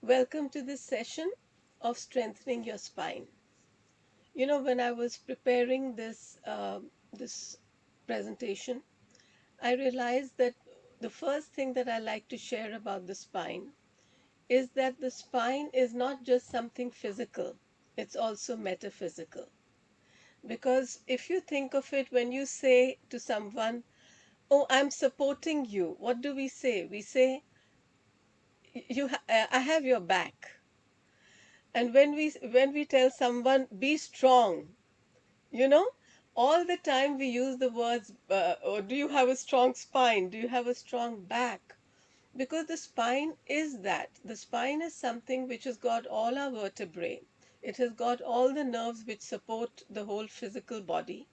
Welcome to this session of strengthening your spine. When I was preparing this presentation, I realized that the first thing that I like to share about the spine is that the spine is not just something physical, it's also metaphysical. Because if you think of it, when you say to someone, "Oh, I'm supporting you," what do we say? We say, I have your back." And when we tell someone, "Be strong," you know, all the time we use the words, "Or do you have a strong spine? Do you have a strong back?" Because the spine is that. The spine is something which has got all our vertebrae. It has got all the nerves which support the whole physical body.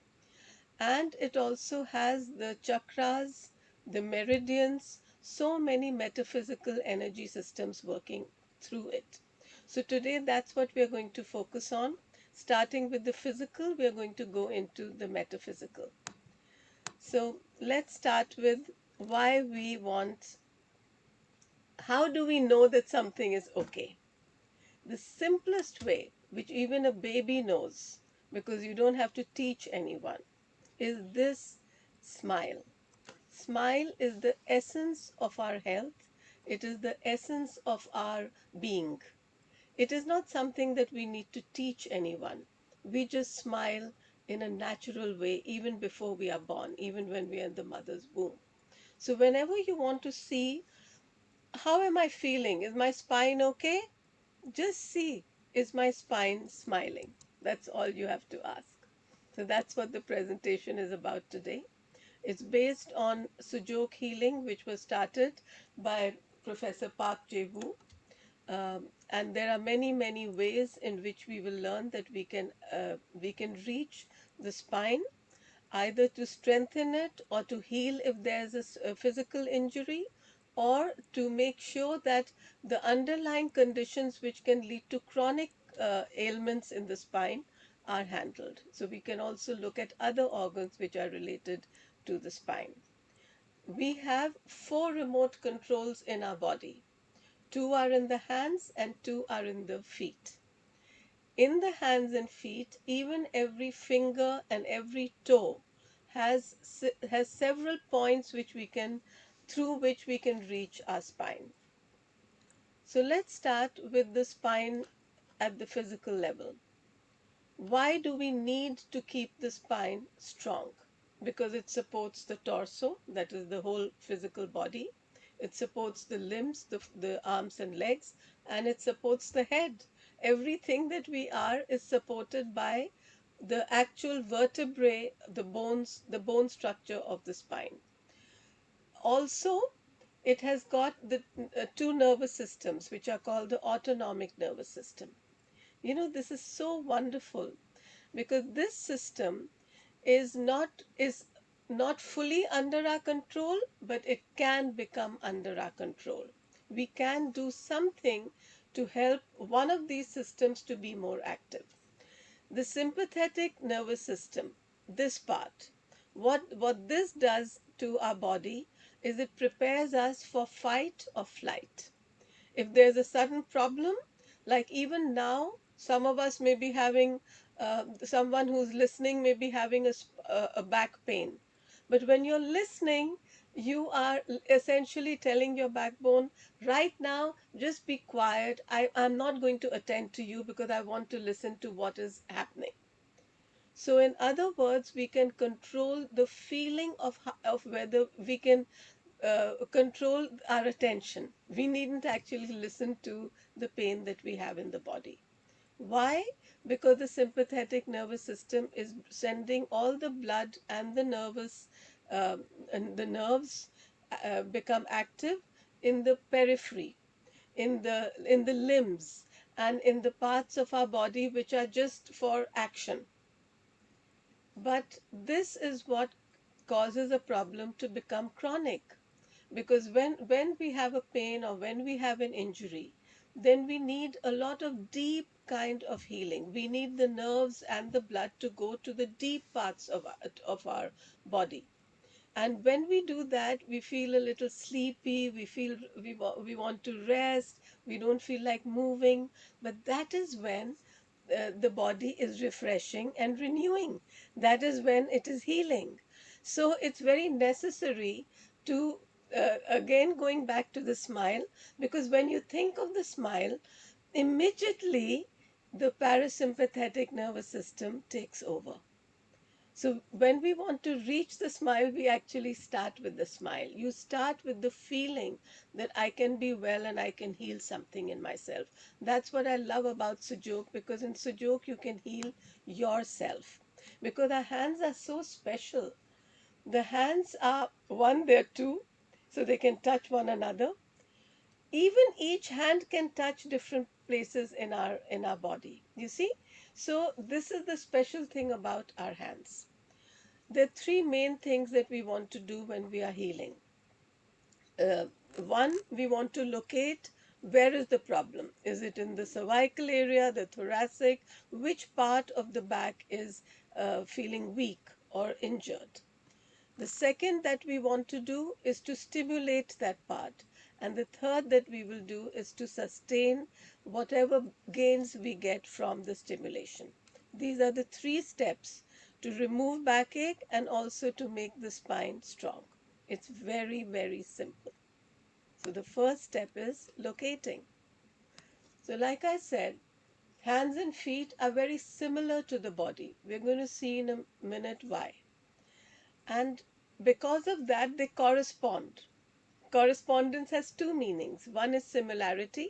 And it also has the chakras, the meridians, so many metaphysical energy systems working through it. So today that's what we are going to focus on. Starting with the physical, we are going to go into the metaphysical. So let's start with why we want, how do we know that something is okay? The simplest way, which even a baby knows, because you don't have to teach anyone, is this: smile. Smile is the essence of our health. It is the essence of our being. It is not something that we need to teach anyone. We just smile in a natural way even before we are born, even when we are in the mother's womb. So whenever you want to see, how am I feeling? Is my spine okay? Just see, is my spine smiling? That's all you have to ask. So that's what the presentation is about today. It's based on Sujok healing, which was started by Professor Park Jae-woo. And there are many, many ways in which we will learn that we can reach the spine, either to strengthen it or to heal if there's a physical injury, or to make sure that the underlying conditions which can lead to chronic ailments in the spine are handled. So we can also look at other organs which are related to the spine. We have 4 remote controls in our body. 2 are in the hands and 2 are in the feet. In the hands and feet, even every finger and every toe has several points through which we can reach our spine. So let's start with the spine at the physical level. Why do we need to keep the spine strong? Because it supports the torso, that is the whole physical body. It supports the limbs, the arms and legs, and it supports the head. Everything that we are is supported by the actual vertebrae, the bone structure of the spine. Also, it has got the 2 nervous systems, which are called the autonomic nervous system. This is so wonderful because this system is not fully under our control, but it can become under our control. We can do something to help one of these systems to be more active. The sympathetic nervous system, this part, what this does to our body is it prepares us for fight or flight. If there's a sudden problem, like even now, some of us may be having, someone who's listening may be having a back pain. But when you're listening, you are essentially telling your backbone, right now, just be quiet. I'm not going to attend to you because I want to listen to what is happening. So, in other words, we can control the feeling of whether we can control our attention. We needn't actually listen to the pain that we have in the body. Why? Because the sympathetic nervous system is sending all the blood and the nerves become active in the periphery, in the limbs, and in the parts of our body which are just for action. But this is what causes a problem to become chronic. Because when we have a pain or when we have an injury, then we need a lot of deep kind of healing. We need the nerves and the blood to go to the deep parts of our body. And when we do that, we feel a little sleepy, we want to rest, we don't feel like moving. But that is when the body is refreshing and renewing. That is when it is healing. So it's very necessary to, again, going back to the smile, because when you think of the smile, immediately the parasympathetic nervous system takes over. So when we want to reach the smile, we actually start with the smile. You start with the feeling that I can be well and I can heal something in myself. That's what I love about Sujok, because in Sujok you can heal yourself. Because our hands are so special. The hands are one, they're two, so they can touch one another. Even each hand can touch different places in our body. You see? So this is the special thing about our hands. There are three main things that we want to do when we are healing. Uh, One, we want to locate where is the problem. Is it in the cervical area, the thoracic? Which part of the back is feeling weak or injured? The second that we want to do is to stimulate that part. And the third that we will do is to sustain whatever gains we get from the stimulation. These are the three steps to remove backache and also to make the spine strong. It's very, very simple. So the first step is locating. So, like I said, hands and feet are very similar to the body. We're going to see in a minute why. And because of that, they correspond. Correspondence has two meanings. One is similarity,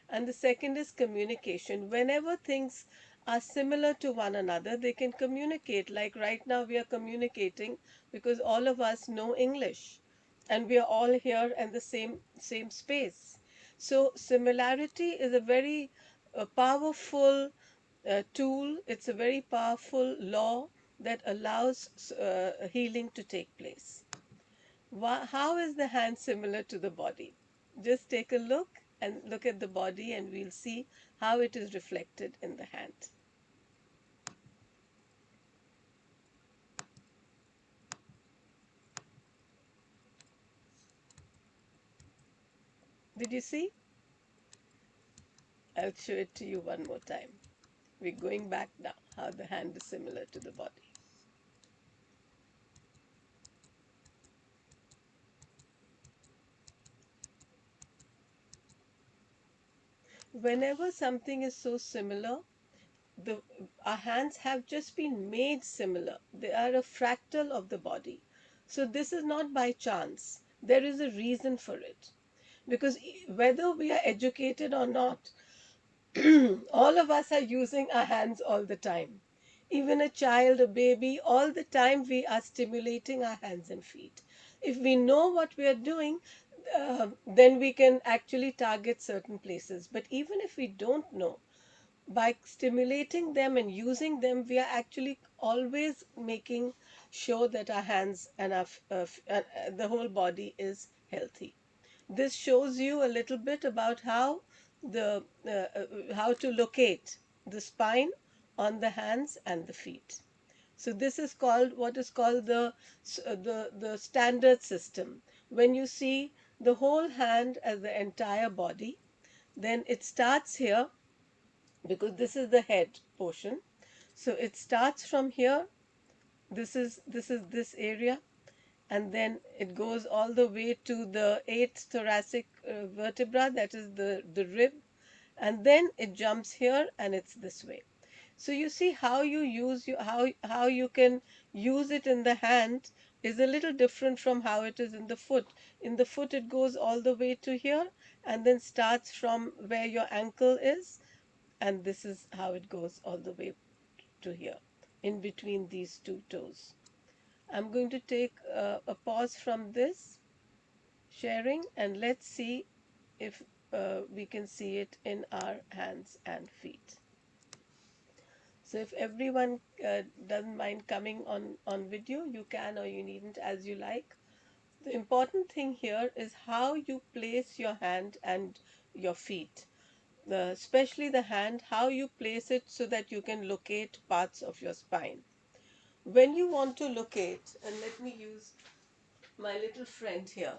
and the second is communication. Whenever things are similar to one another, they can communicate. Like right now, we are communicating because all of us know English, and we are all here in the same space. So similarity is a very powerful tool. It's a very powerful law that allows healing to take place. How is the hand similar to the body? Just take a look and look at the body, and we'll see how it is reflected in the hand. Did you see? I'll show it to you one more time. We're going back now, how the hand is similar to the body. Whenever something is so similar, the our hands have just been made similar. They are a fractal of the body. So this is not by chance. There is a reason for it. Because whether we are educated or not, all of us are using our hands all the time. Even a child, a baby, all the time we are stimulating our hands and feet. If we know what we are doing, then we can actually target certain places. But even if we don't know, by stimulating them and using them, we are actually always making sure that our hands and the whole body is healthy. This shows you a little bit about how to locate the spine on the hands and the feet. So this is called what is called the standard system. When you see the whole hand as the entire body, then it starts here, because this is the head portion. So it starts from here. This is this area, and then it goes all the way to the eighth thoracic vertebra, that is the rib, and then it jumps here and it's this way. So you see how you use how you can use it in the hand is a little different from how it is in the foot. In the foot it goes all the way to here and then starts from where your ankle is, and this is how it goes all the way to here, in between these two toes. I'm going to take a pause from this sharing, and let's see if we can see it in our hands and feet. So if everyone doesn't mind coming on video, you can or you needn't, as you like. The important thing here is how you place your hand and your feet. Especially the hand, how you place it so that you can locate parts of your spine. When you want to locate, and let me use my little friend here.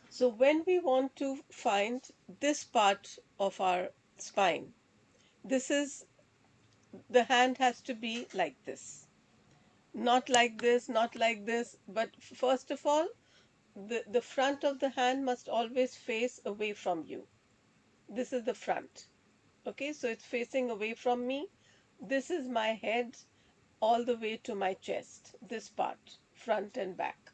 So when we want to find this part of our spine, this is, the hand has to be like this. Not like this, not like this, but first of all, the front of the hand must always face away from you. This is the front. Okay, so it's facing away from me. This is my head all the way to my chest, this part, front and back.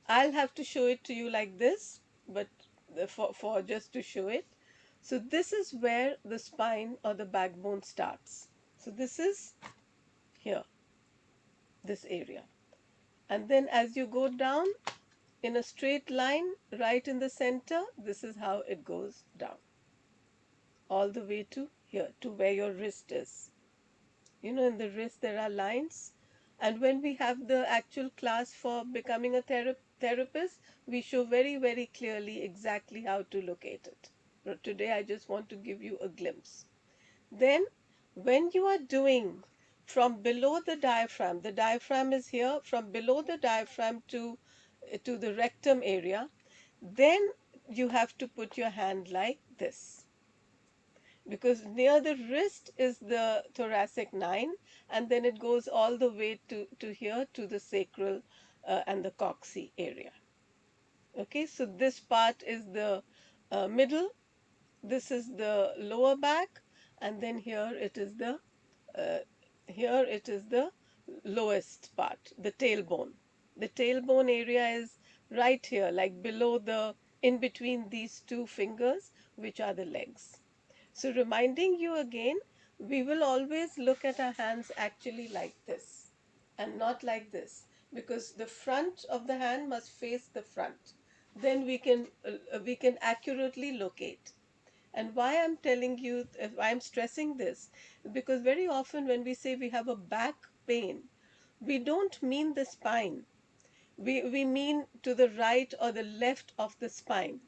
I'll have to show it to you like this, but for just to show it. So this is where the spine or the backbone starts. So this is here, this area. And then as you go down in a straight line, right in the center, this is how it goes down. All the way to here, to where your wrist is. You know, in the wrist there are lines. And when we have the actual class for becoming a therapist, we show very, very clearly exactly how to locate it. But today I just want to give you a glimpse. Then, when you are doing from below the diaphragm is here, from below the diaphragm to the rectum area, then you have to put your hand like this, because near the wrist is the thoracic 9, and then it goes all the way to here to the sacral and the coccyx area. Okay, so this part is the middle, this is the lower back, and then uh, here it is the lowest part, the tailbone. The tailbone area is right here, like below the, in between these two fingers, which are the legs. So reminding you again, we will always look at our hands actually like this and not like this, because the front of the hand must face the front. Then we can accurately locate. And why I'm telling you, why I'm stressing this, because very often when we say we have a back pain, we don't mean the spine. We mean to the right or the left of the spine,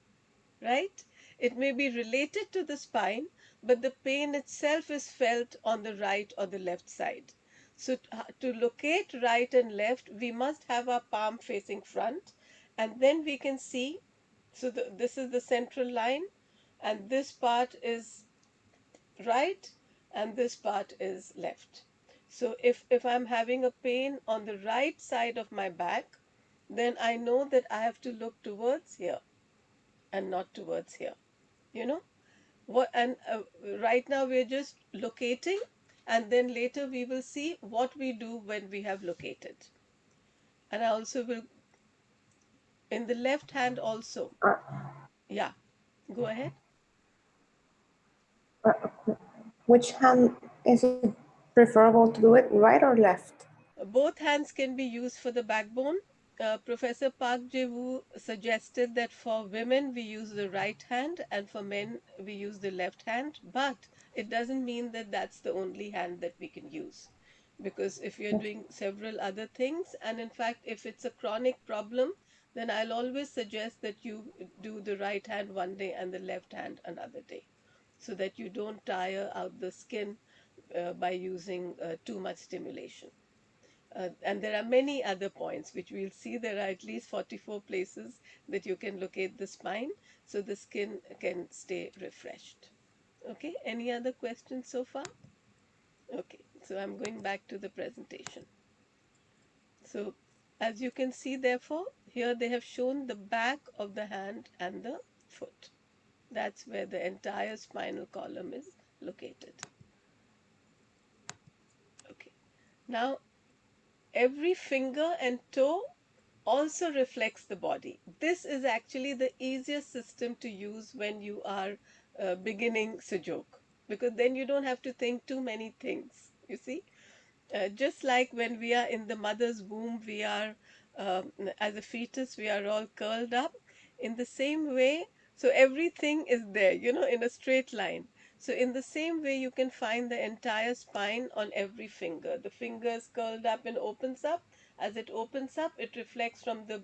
right? It may be related to the spine, but the pain itself is felt on the right or the left side. So to locate right and left, we must have our palm facing front, and then we can see. So this is the central line, and this part is right, and this part is left. So if I'm having a pain on the right side of my back, then I know that I have to look towards here and not towards here. You know what? And right now we're just locating, and then later we will see what we do when we have located. And I also will, in the left hand also. Uh, Yeah, go ahead. uh, which hand is it preferable to do it, right or left? Both hands can be used for the backbone. Professor Park Jae-woo suggested that for women we use the right hand and for men we use the left hand, but it doesn't mean that that's the only hand that we can use. Because if you're Okay. doing several other things, and in fact, if it's a chronic problem, then I'll always suggest that you do the right hand one day and the left hand another day, so that you don't tire out the skin by using too much stimulation. And there are many other points which we'll see. There are at least 44 places that you can locate the spine, so the skin can stay refreshed. Okay, any other questions so far? Okay, so I'm going back to the presentation. So as you can see, therefore, here they have shown the back of the hand and the foot. That's where the entire spinal column is located. Okay, now every finger and toe also reflects the body. This is actually the easiest system to use when you are beginning Sujok, because then you don't have to think too many things. You see, just like when we are in the mother's womb, we are, as a fetus, we are all curled up. In the same way, so everything is there, you know, in a straight line. So, in the same way, you can find the entire spine on every finger. The finger is curled up and opens up. As it opens up, it reflects from the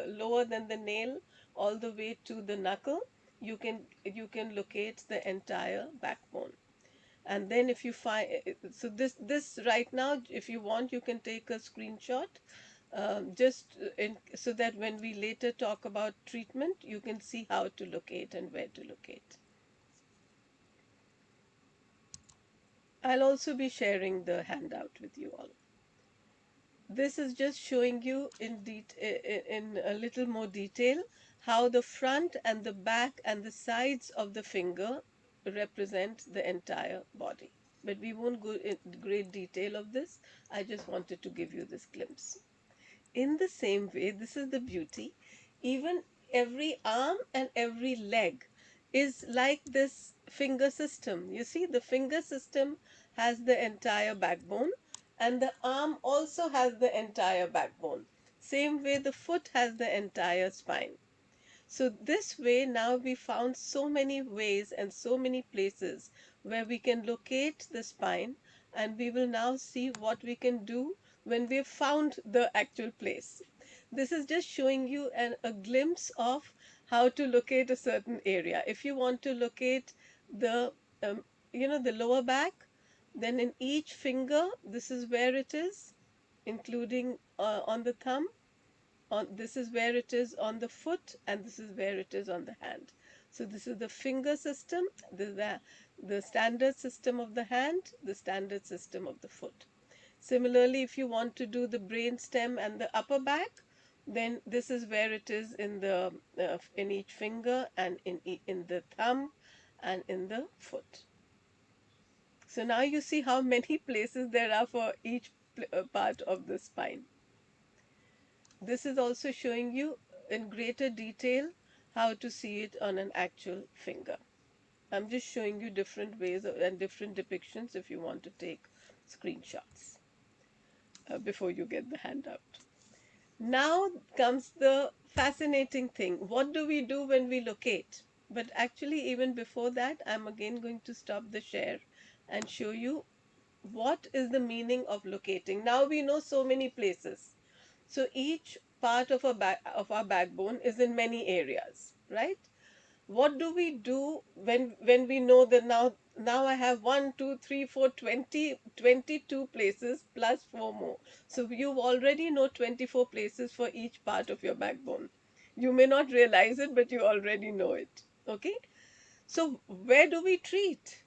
lower than the nail all the way to the knuckle. You can locate the entire backbone. And then if you find, so this right now, if you want, you can take a screenshot just so that when we later talk about treatment, you can see how to locate and where to locate. I'll also be sharing the handout with you all. This is just showing you in a little more detail how the front and the back and the sides of the finger represent the entire body. But we won't go in great detail of this. I just wanted to give you this glimpse. In the same way, this is the beauty, even every arm and every leg is like this finger system. You see, the finger system has the entire backbone, and the arm also has the entire backbone. Same way, the foot has the entire spine. So this way now we found so many ways and so many places where we can locate the spine, and we will now see what we can do when we have found the actual place. This is just showing you a glimpse of how to locate a certain area. If you want to locate the um, the lower back, then in each finger this is where it is, including on the thumb, on this is where it is on the foot, and this is where it is on the hand. So this is the finger system, the standard system of the hand, the standard system of the foot. Similarly, if you want to do the brain stem and the upper back, then this is where it is in each finger, and in the thumb and in the foot. So now you see how many places there are for each part of the spine. This is also showing you in greater detail how to see it on an actual finger. I'm just showing you different ways and different depictions if you want to take screenshots before you get the handout. Now comes the fascinating thing. What do we do when we locate? But actually, even before that, I'm again going to stop the share and show you what is the meaning of locating. Now we know so many places. So each part of our backbone is in many areas, right? What do we do when we know that now I have 1, 2, 3, 4, 22 places plus 4 more. So you already know 24 places for each part of your backbone. You may not realize it, but you already know it. Okay? So where do we treat?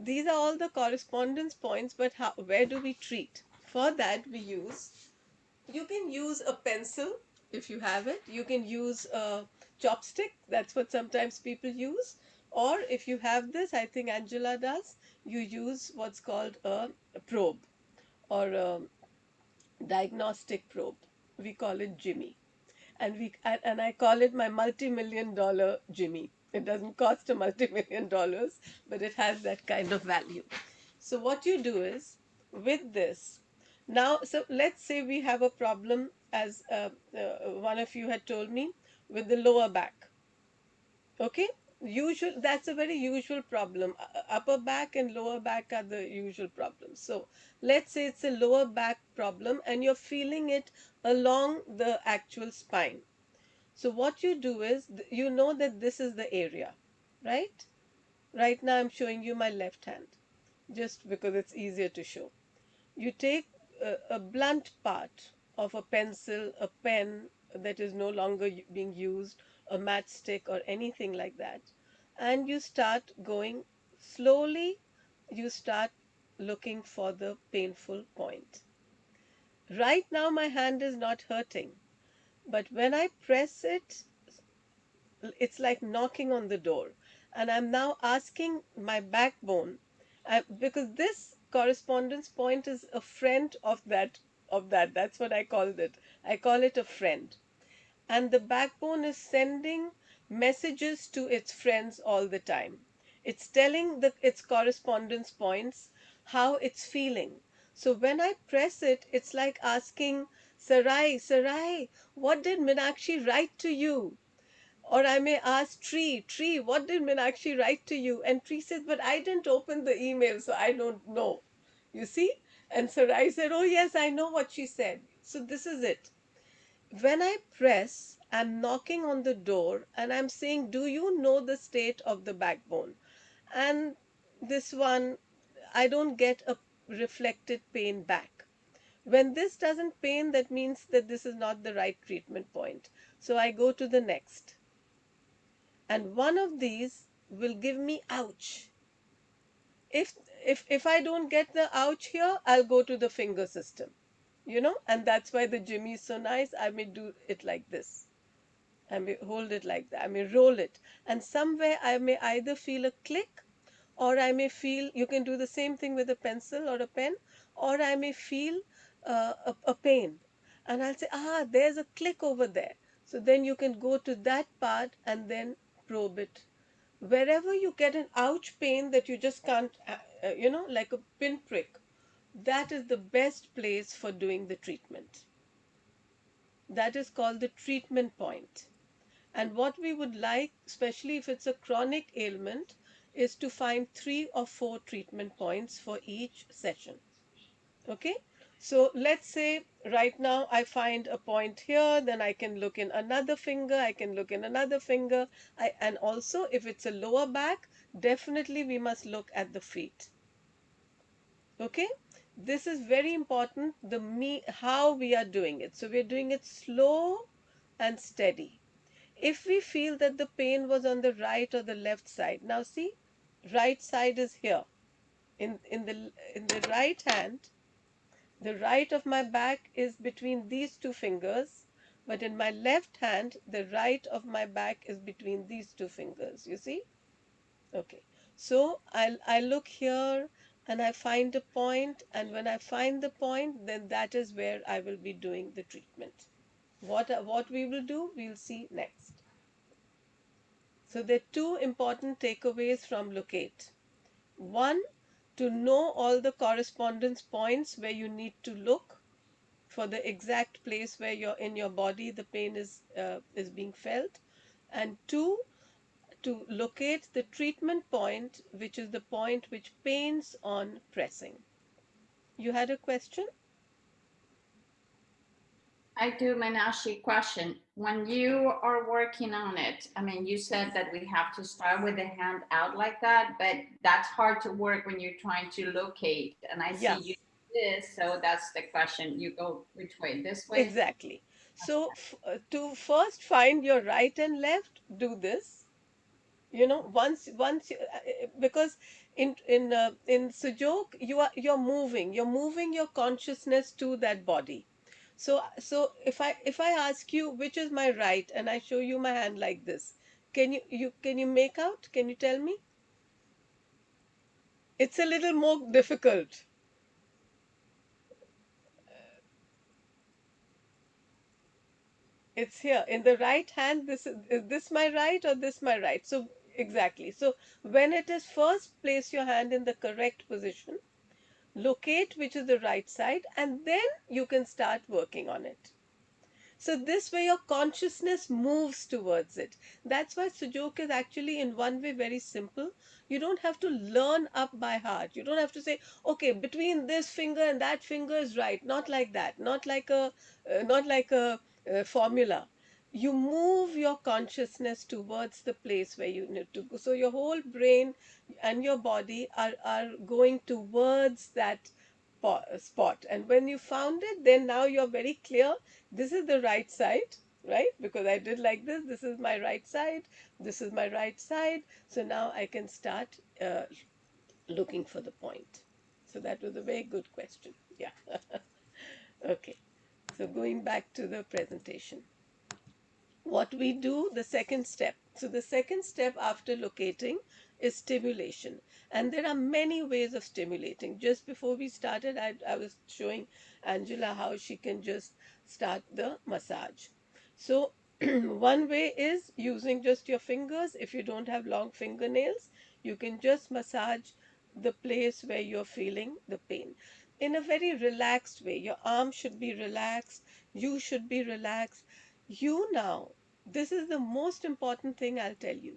These are all the correspondence points, but where do we treat? For that, you can use a pencil if you have it. You can use a chopstick. That's what sometimes people use. Or if you have this, I think Angela does, you use what's called a probe, or a diagnostic probe. We call it Jimmy. And I call it my multi-million-dollar Jimmy. It doesn't cost a multi-million-dollars, but it has that kind of value. So what you do is, with this, now, so let's say we have a problem, as one of you had told me, with the lower back. Okay, usual, that's a very usual problem. Upper back and lower back are the usual problems. So let's say it's a lower back problem and you're feeling it along the actual spine. So what you do is, you know that this is the area, right? Right now I'm showing you my left hand just because it's easier to show. You take a blunt part of a pencil, a pen that is no longer being used, a matchstick or anything like that, and you start going slowly, you start looking for the painful point. Right now my hand is not hurting, but when I press it, it's like knocking on the door. And I'm now asking my backbone, because this correspondence point is a friend of that. That's what I called it. I call it a friend. And the backbone is sending messages to its friends all the time. It's telling its correspondence points how it's feeling. So when I press it, it's like asking, Sarai, Sarai, what did Minakshi write to you? Or I may ask Tree, Tree, what did Meenakshi write to you? And Tree says, but I didn't open the email, so I don't know. You see? And Sarai said, oh, yes, I know what she said. So this is it. When I press, I'm knocking on the door and I'm saying, do you know the state of the backbone? And this one, I don't get a reflected pain back. When this doesn't pain, that means that this is not the right treatment point. So I go to the next. And one of these will give me ouch. If if I don't get the ouch here, I'll go to the finger system. And that's why the Jimmy is so nice. I may do it like this. I may hold it like that. I may roll it. And somewhere I may either feel a click, or I may feel, you can do the same thing with a pencil or a pen, or I may feel a pain. And I'll say, there's a click over there. So then you can go to that part and then probe it. Wherever you get an ouch pain that you just can't, like a pinprick, that is the best place for doing the treatment. That is called the treatment point. And what we would like, especially if it's a chronic ailment, is to find 3 or 4 treatment points for each session. Okay? So let's say right now I find a point here, then I can look in another finger, I can look in another finger. And also, if it's a lower back, definitely we must look at the feet. Okay? This is very important, how we are doing it. So we're doing it slow and steady. If we feel that the pain was on the right or the left side, now see, right side is here. In the right hand, the right of my back is between these 2 fingers, but in my left hand, the right of my back is between these 2 fingers. You see? Okay. So I look here and I find a point, and when I find the point, then that is where I will be doing the treatment. What we will do, we'll see next. So there are 2 important takeaways from locate. One, to know all the correspondence points where you need to look for the exact place where you're in your body the pain is being felt. And 2, to locate the treatment point, which is the point which pains on pressing. You had a question? I do, Menashi, question. When you are working on it, I mean, you said that we have to start with the hand out like that, but that's hard to work when you're trying to locate. And I see you Yes, do this, so that's the question. You go which way? This way? exactly. So to first find your right and left, do this. Because in Sujok, you're moving your consciousness to that body. So if I ask you which is my right, and I show you my hand like this, can you make out, can you tell me? It's a little more difficult. It's here in the right hand. Is this my right or this my right? So exactly. So when it is first, place your hand in the correct position, locate which is the right side, and then you can start working on it. So this way your consciousness moves towards it. That's why Sujok is actually in one way very simple. You don't have to learn up by heart. You don't have to say, okay, between this finger and that finger is right. Not like that. Not like a formula. You move your consciousness towards the place where you need to go. So your whole brain and your body are going towards that spot. And when you found it, then now you're very clear, this is the right side, right? Because I did like this is my right side, this is my right side. So now I can start looking for the point. So that was a very good question. Yeah. Okay. So going back to the presentation, what we do, the second step. So the second step after locating is stimulation. And there are many ways of stimulating. Just before we started, I was showing Angela how she can just start the massage. So one way is using just your fingers. If you don't have long fingernails, you can just massage the place where you're feeling the pain in a very relaxed way. Your arm should be relaxed, you should be relaxed. You now, this is the most important thing I'll tell you.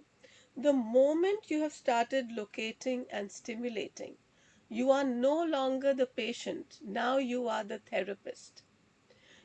The moment you have started locating and stimulating, you are no longer the patient. Now you are the therapist.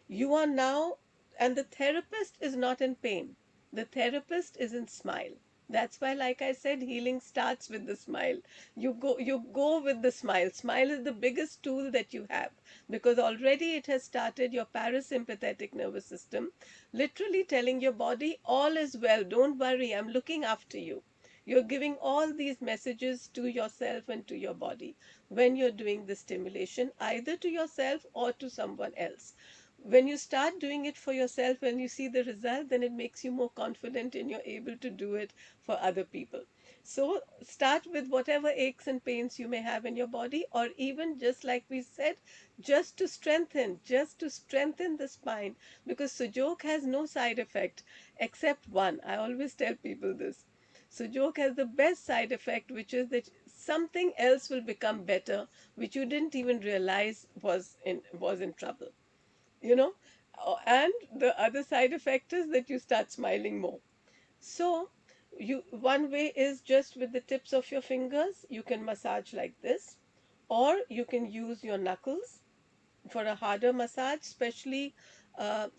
You are now, and the therapist is not in pain. The therapist is in smile. That's why, like I said, healing starts with the smile. You go with the smile. Smile is the biggest tool that you have, because already it has started your parasympathetic nervous system literally telling your body all is well, don't worry, I'm looking after you. You're giving all these messages to yourself and to your body when you're doing the stimulation, either to yourself or to someone else. When you start doing it for yourself and you see the result, then it makes you more confident and you're able to do it for other people. So start with whatever aches and pains you may have in your body, or even just like we said, just to strengthen the spine, because Sujok has no side effect except one. I always tell people this. Sujok has the best side effect, which is that something else will become better, which you didn't even realize was in trouble, you know. And the other side effect is that you start smiling more. So you one way is just with the tips of your fingers, you can massage like this, or you can use your knuckles for a harder massage, especially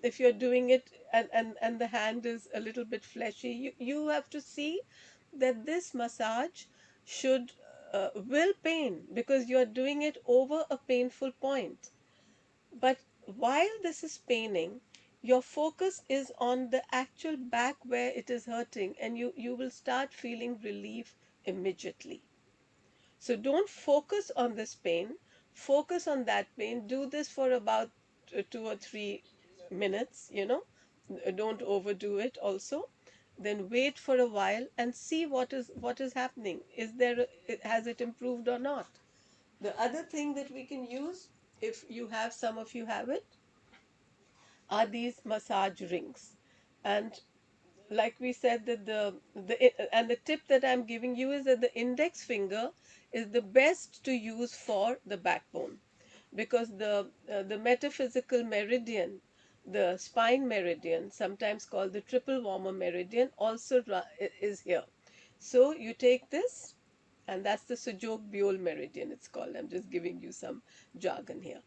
if you're doing it and the hand is a little bit fleshy. You have to see that this massage should will pain, because you're doing it over a painful point. But while this is paining, your focus is on the actual back where it is hurting, and you will start feeling relief immediately. So don't focus on this pain, focus on that pain. Do this for about 2 or 3 minutes, Don't overdo it also. Then wait for a while and see what is happening. Has it improved or not? The other thing that we can use, if some of you have it, are these massage rings. And like we said, that the tip that I'm giving you is that the index finger is the best to use for the backbone, because the metaphysical meridian, the spine meridian, sometimes called the triple warmer meridian, also is here. So you take this, and that's the Sujok meridian, it's called. I'm just giving you some jargon here,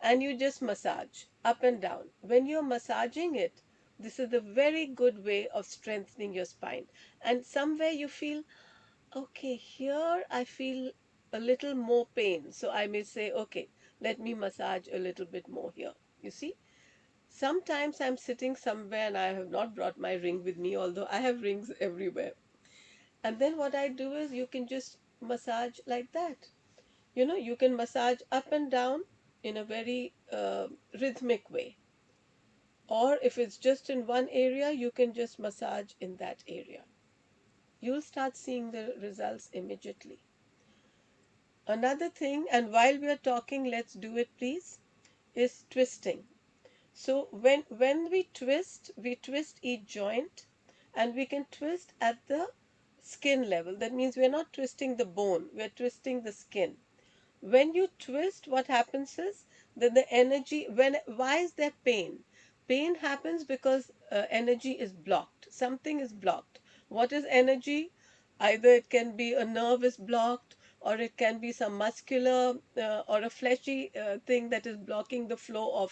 and you just massage up and down. When you're massaging it, this is a very good way of strengthening your spine. And somewhere you feel, okay, here I feel a little more pain. So I may say, okay, let me massage a little bit more here. You see? Sometimes I'm sitting somewhere and I have not brought my ring with me, although I have rings everywhere. And then what I do is you can just massage like that. You can massage up and down in a very rhythmic way. Or if it's just in one area, you can just massage in that area. You'll start seeing the results immediately. Another thing, and while we are talking, let's do it please, is twisting. So when we twist each joint, and we can twist at the skin level. That means we're not twisting the bone, we're twisting the skin. When you twist, what happens is that the energy, why is there pain happens because energy is blocked, something is blocked. What is energy? Either it can be a nerve is blocked, or it can be some muscular or a fleshy thing that is blocking the flow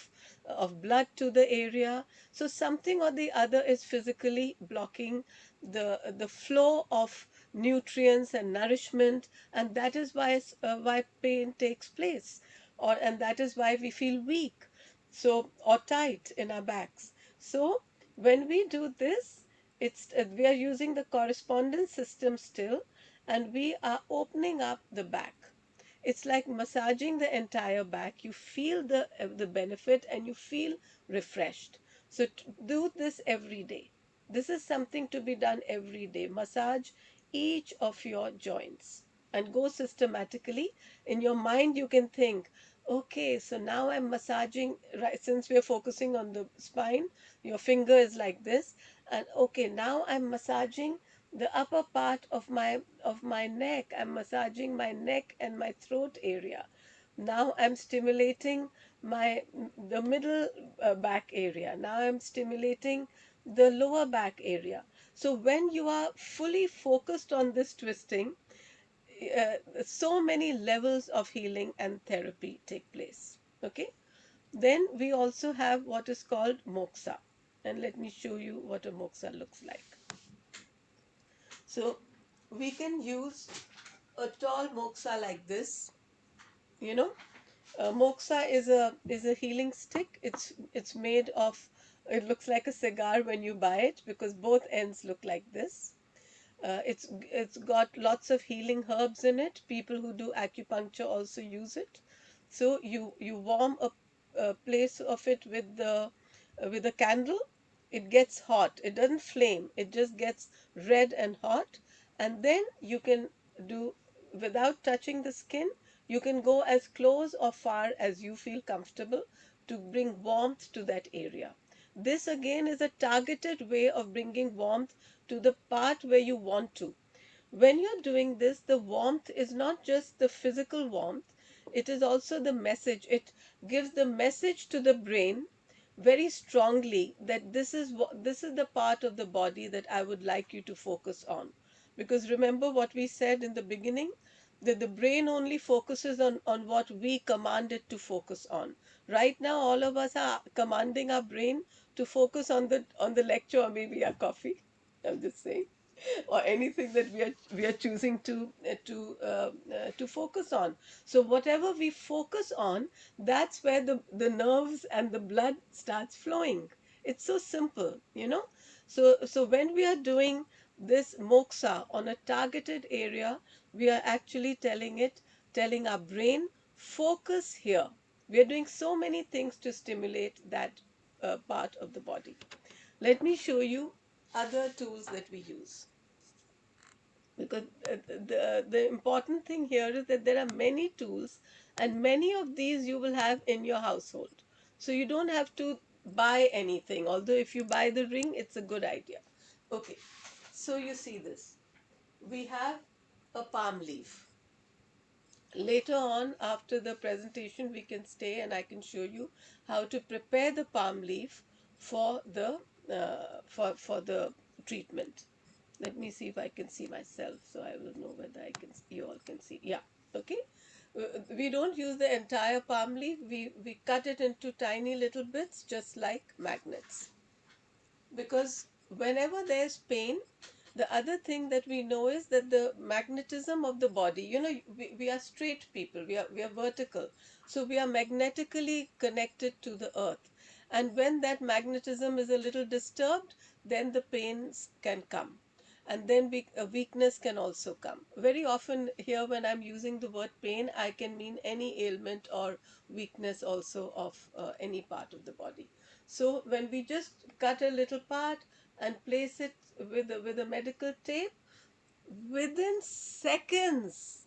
of blood to the area. So something or the other is physically blocking the flow of nutrients and nourishment, and that is why pain takes place, and that is why we feel weak, so, or tight in our backs. So when we do this, we are using the correspondence system still, and we are opening up the back. It's like massaging the entire back. You feel the benefit and you feel refreshed. So do this every day. This is something to be done every day. Massage each of your joints and go systematically. In your mind, you can think, okay, so now I'm massaging, right? Since we're focusing on the spine, your finger is like this, and okay, now I'm massaging the upper part of my neck. I'm massaging my neck and my throat area. Now I'm stimulating the middle back area. Now I'm stimulating the lower back area. So when you are fully focused on this twisting, so many levels of healing and therapy take place. Okay. Then we also have what is called moksha, and let me show you what a moksha looks like. So we can use a tall moxa like this, you know. Moxa is a healing stick. It's made of, it looks like a cigar when you buy it because both ends look like this. It's got lots of healing herbs in it. People who do acupuncture also use it. So you warm a place of it with a candle. It gets hot. It doesn't flame. It just gets red and hot, and then you can do, without touching the skin. You can go as close or far as you feel comfortable to bring warmth to that area. This again is a targeted way of bringing warmth to the part where you want to. When you're doing this, the warmth is not just the physical warmth, it is also the message. It gives the message to the brain very strongly that this is the part of the body that I would like you to focus on. Because remember what we said in the beginning, that the brain only focuses on what we command it to focus on. Right now, all of us are commanding our brain to focus on the lecture or maybe our coffee. I'm just saying, or anything that we are choosing to focus on. So whatever we focus on, that's where the nerves and the blood starts flowing. It's so simple, you know. So when we are doing this moksha on a targeted area, we are actually telling our brain, focus here. We are doing so many things to stimulate that part of the body. Let me show you other tools that we use, because the important thing here is that there are many tools, and many of these you will have in your household, so you don't have to buy anything, although if you buy the ring it's a good idea. Okay, so you see this, we have a palm leaf. Later on after the presentation we can stay and I can show you how to prepare the palm leaf for the treatment. Let me see if I can see myself, so I will know whether you all can see. Yeah, okay. We don't use the entire palm leaf. We cut it into tiny little bits, just like magnets. Because whenever there's pain, the other thing that we know is that the magnetism of the body, you know, we are straight people, we are vertical, so we are magnetically connected to the earth, and when that magnetism is a little disturbed, then the pains can come, and then a weakness can also come. Very often here when I'm using the word pain, I can mean any ailment or weakness also of any part of the body. So when we just cut a little part and place it with a medical tape, within seconds,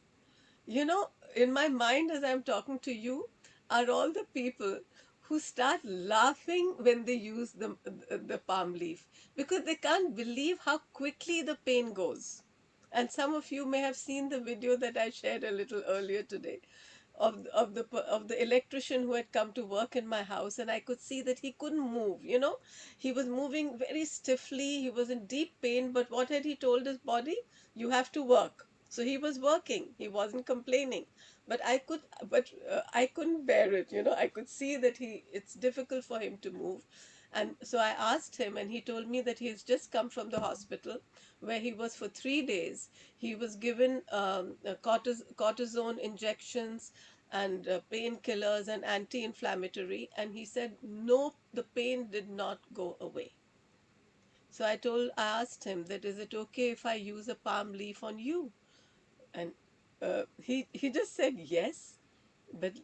you know, in my mind as I'm talking to you are all the people who start laughing when they use the palm leaf, because they can't believe how quickly the pain goes. And some of you may have seen the video that I shared a little earlier today of the electrician who had come to work in my house, and I could see that he couldn't move, you know. He was moving very stiffly, he was in deep pain, but what had he told his body? You have to work. So he was working, he wasn't complaining. But I couldn't bear it, you know. I could see that it's difficult for him to move. And so I asked him, and he told me that he's just come from the hospital where he was for 3 days. He was given cortisone injections and painkillers and anti-inflammatory, and he said no, the pain did not go away. So I asked him that, is it okay if I use a palm leaf on you? And he just said yes. But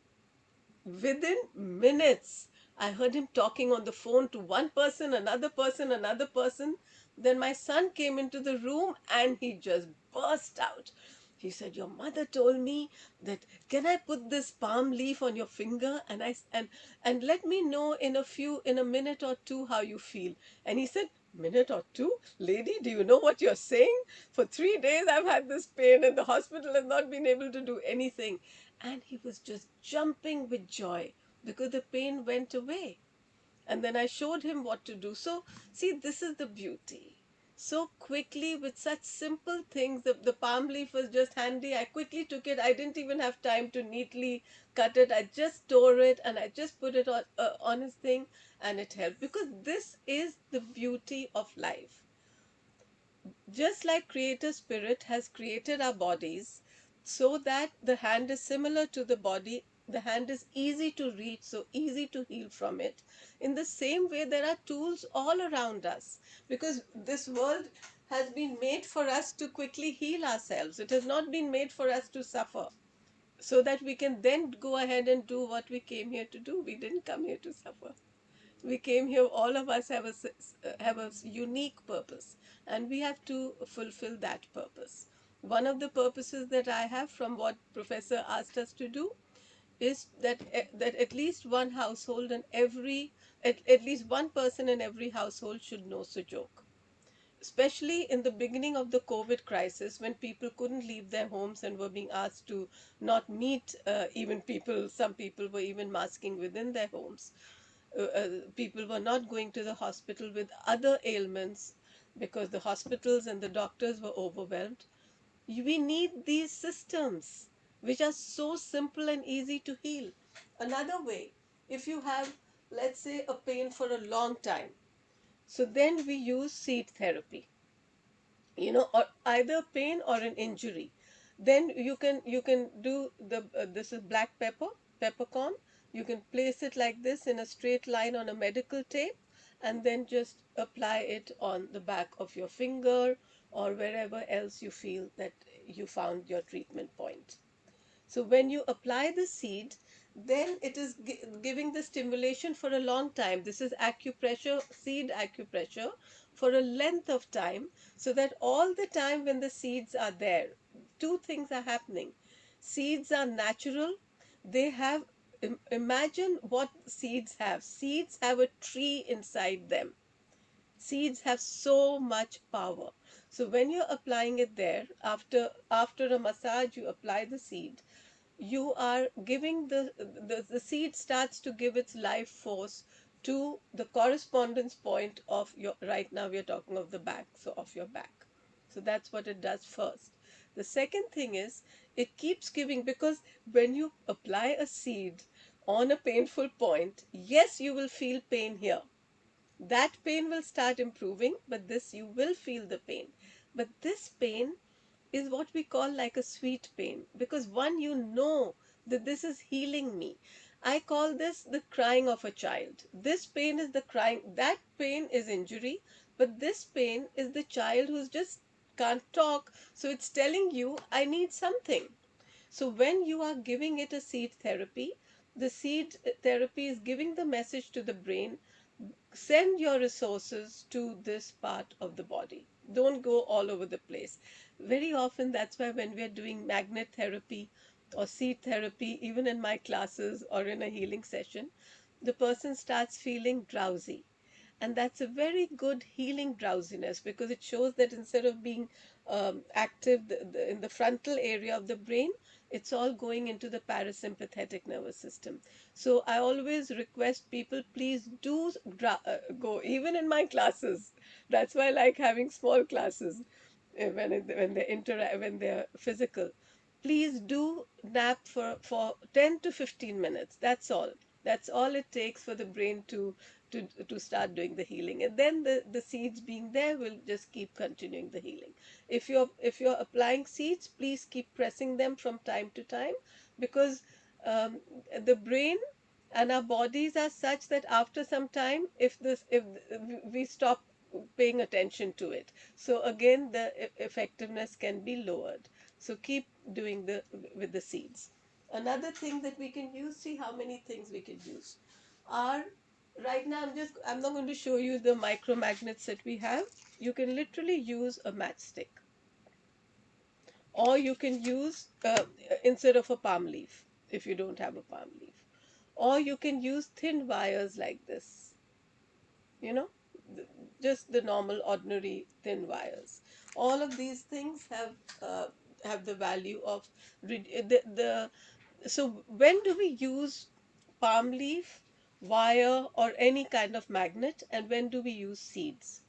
within minutes, I heard him talking on the phone to one person, another person, another person. Then my son came into the room and he just burst out. He said, your mother told me that, can I put this palm leaf on your finger, and let me know in a minute or two how you feel. And he said, minute or two? Lady, do you know what you're saying? For 3 days I've had this pain and the hospital has not been able to do anything. And he was just jumping with joy because the pain went away. And then I showed him what to do. So, see, this is the beauty. So quickly, with such simple things, the palm leaf was just handy. I quickly took it. I didn't even have time to neatly cut it. I just tore it and I just put it on his thing, and it helped. Because this is the beauty of life. Just like creator spirit has created our bodies so that the hand is similar to the body, the hand is easy to reach, so easy to heal from it. In the same way, there are tools all around us, because this world has been made for us to quickly heal ourselves. It has not been made for us to suffer, so that we can then go ahead and do what we came here to do. We didn't come here to suffer. We came here, all of us have a unique purpose, and we have to fulfill that purpose. One of the purposes that I have from what professor asked us to do is that at least one household and at least one person in every household should know Sujok, especially in the beginning of the COVID crisis, when people couldn't leave their homes and were being asked to not meet, even people, some people were even masking within their homes. People were not going to the hospital with other ailments because the hospitals and the doctors were overwhelmed. We need these systems which are so simple and easy to heal. Another way, if you have, let's say, a pain for a long time, so then we use seed therapy, or either pain or an injury. Then you can do this is black peppercorn. You can place it like this in a straight line on a medical tape, and then just apply it on the back of your finger or wherever else you feel that you found your treatment point. So when you apply the seed, then it is giving the stimulation for a long time. This is acupressure, seed acupressure, for a length of time, so that all the time when the seeds are there, two things are happening. Seeds are natural. They have, imagine what seeds have. Seeds have a tree inside them. Seeds have so much power. So when you're applying it there, after a massage, you apply the seed. You are giving the seed starts to give its life force to the correspondence point of your, right now we are talking of the back, so of your back. So that's what it does first. The second thing is, it keeps giving, because when you apply a seed on a painful point, yes, you will feel pain here. That pain will start improving, but this, you will feel the pain. But this pain is what we call like a sweet pain, because one, that this is healing me. I call this the crying of a child. This pain is the crying. That pain is injury, but this pain is the child who's just can't talk, so it's telling you, I need something. So when you are giving it a seed therapy, the seed therapy is giving the message to the brain, send your resources to this part of the body. Don't go all over the place. Very often, that's why when we are doing magnet therapy or seed therapy, even in my classes or in a healing session, the person starts feeling drowsy. And that's a very good healing drowsiness, because it shows that instead of being active in the frontal area of the brain, it's all going into the parasympathetic nervous system. So I always request people, please do go, even in my classes. That's why I like having small classes, when they're physical. Please do nap for 10 to 15 minutes. That's all it takes for the brain to start doing the healing, and then the seeds being there will just keep continuing the healing. If you're applying seeds, please keep pressing them from time to time, because um, the brain and our bodies are such that after some time, if we stop paying attention to it, so again the effectiveness can be lowered. So keep doing the with the seeds. Another thing that we can use, see how many things we can use are, right now I'm not going to show you the micromagnets that we have. You can literally use a matchstick, or you can use instead of a palm leaf, if you don't have a palm leaf, or you can use thin wires like this, you know th- just the normal ordinary thin wires. All of these things uh, have the value of so when do we use palm leaf, wire, or any kind of magnet, and when do we use seeds?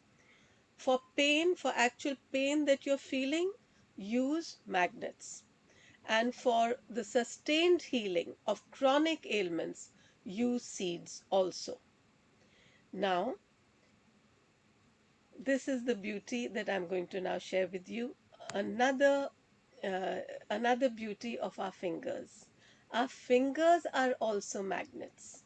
For pain, for actual pain that you're feeling, use magnets. And for the sustained healing of chronic ailments, use seeds also. Now, this is the beauty that I'm going to now share with you. Another, uh, another beauty of our fingers. Our fingers are also magnets.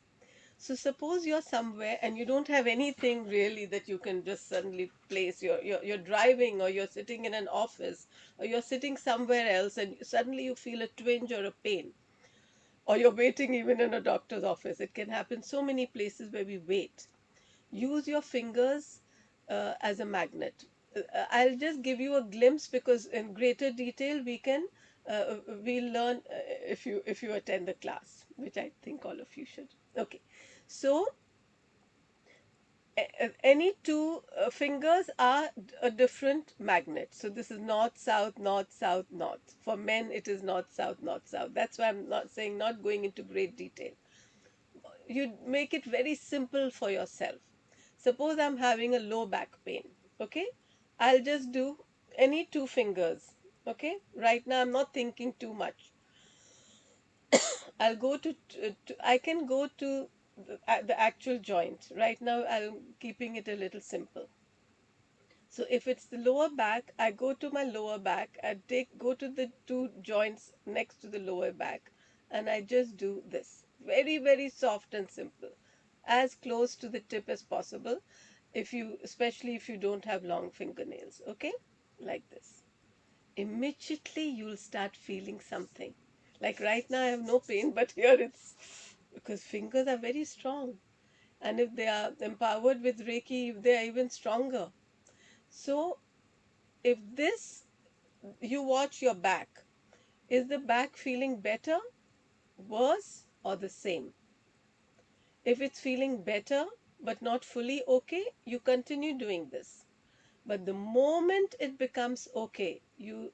So suppose you're somewhere and you don't have anything really that you can just suddenly place. You're driving, or you're sitting in an office, or you're sitting somewhere else and suddenly you feel a twinge or a pain, or you're waiting even in a doctor's office. It can happen so many places where we wait. Use your fingers as a magnet. I'll just give you a glimpse, because in greater detail we'll learn if you attend the class, which I think all of you should. Okay, so any two fingers are a different magnet. So this is north, south, north, south, north. For men, it is north, south, north, south. That's why I'm not saying, not going into great detail. You make it very simple for yourself. Suppose I'm having a low back pain. Okay, I'll just do any two fingers. Okay, right now I'm not thinking too much. I'll go I can go to the actual joint. Right now I'm keeping it a little simple. So if it's the lower back, I go to my lower back, go to the two joints next to the lower back, and I just do this. Very, very soft and simple. As close to the tip as possible, especially if you don't have long fingernails, okay? Like this. Immediately you'll start feeling something. Like right now I have no pain, but here it's because fingers are very strong. And if they are empowered with Reiki, they are even stronger. So if this, you watch your back, is the back feeling better, worse, or the same? If it's feeling better but not fully okay, you continue doing this. But the moment it becomes okay, you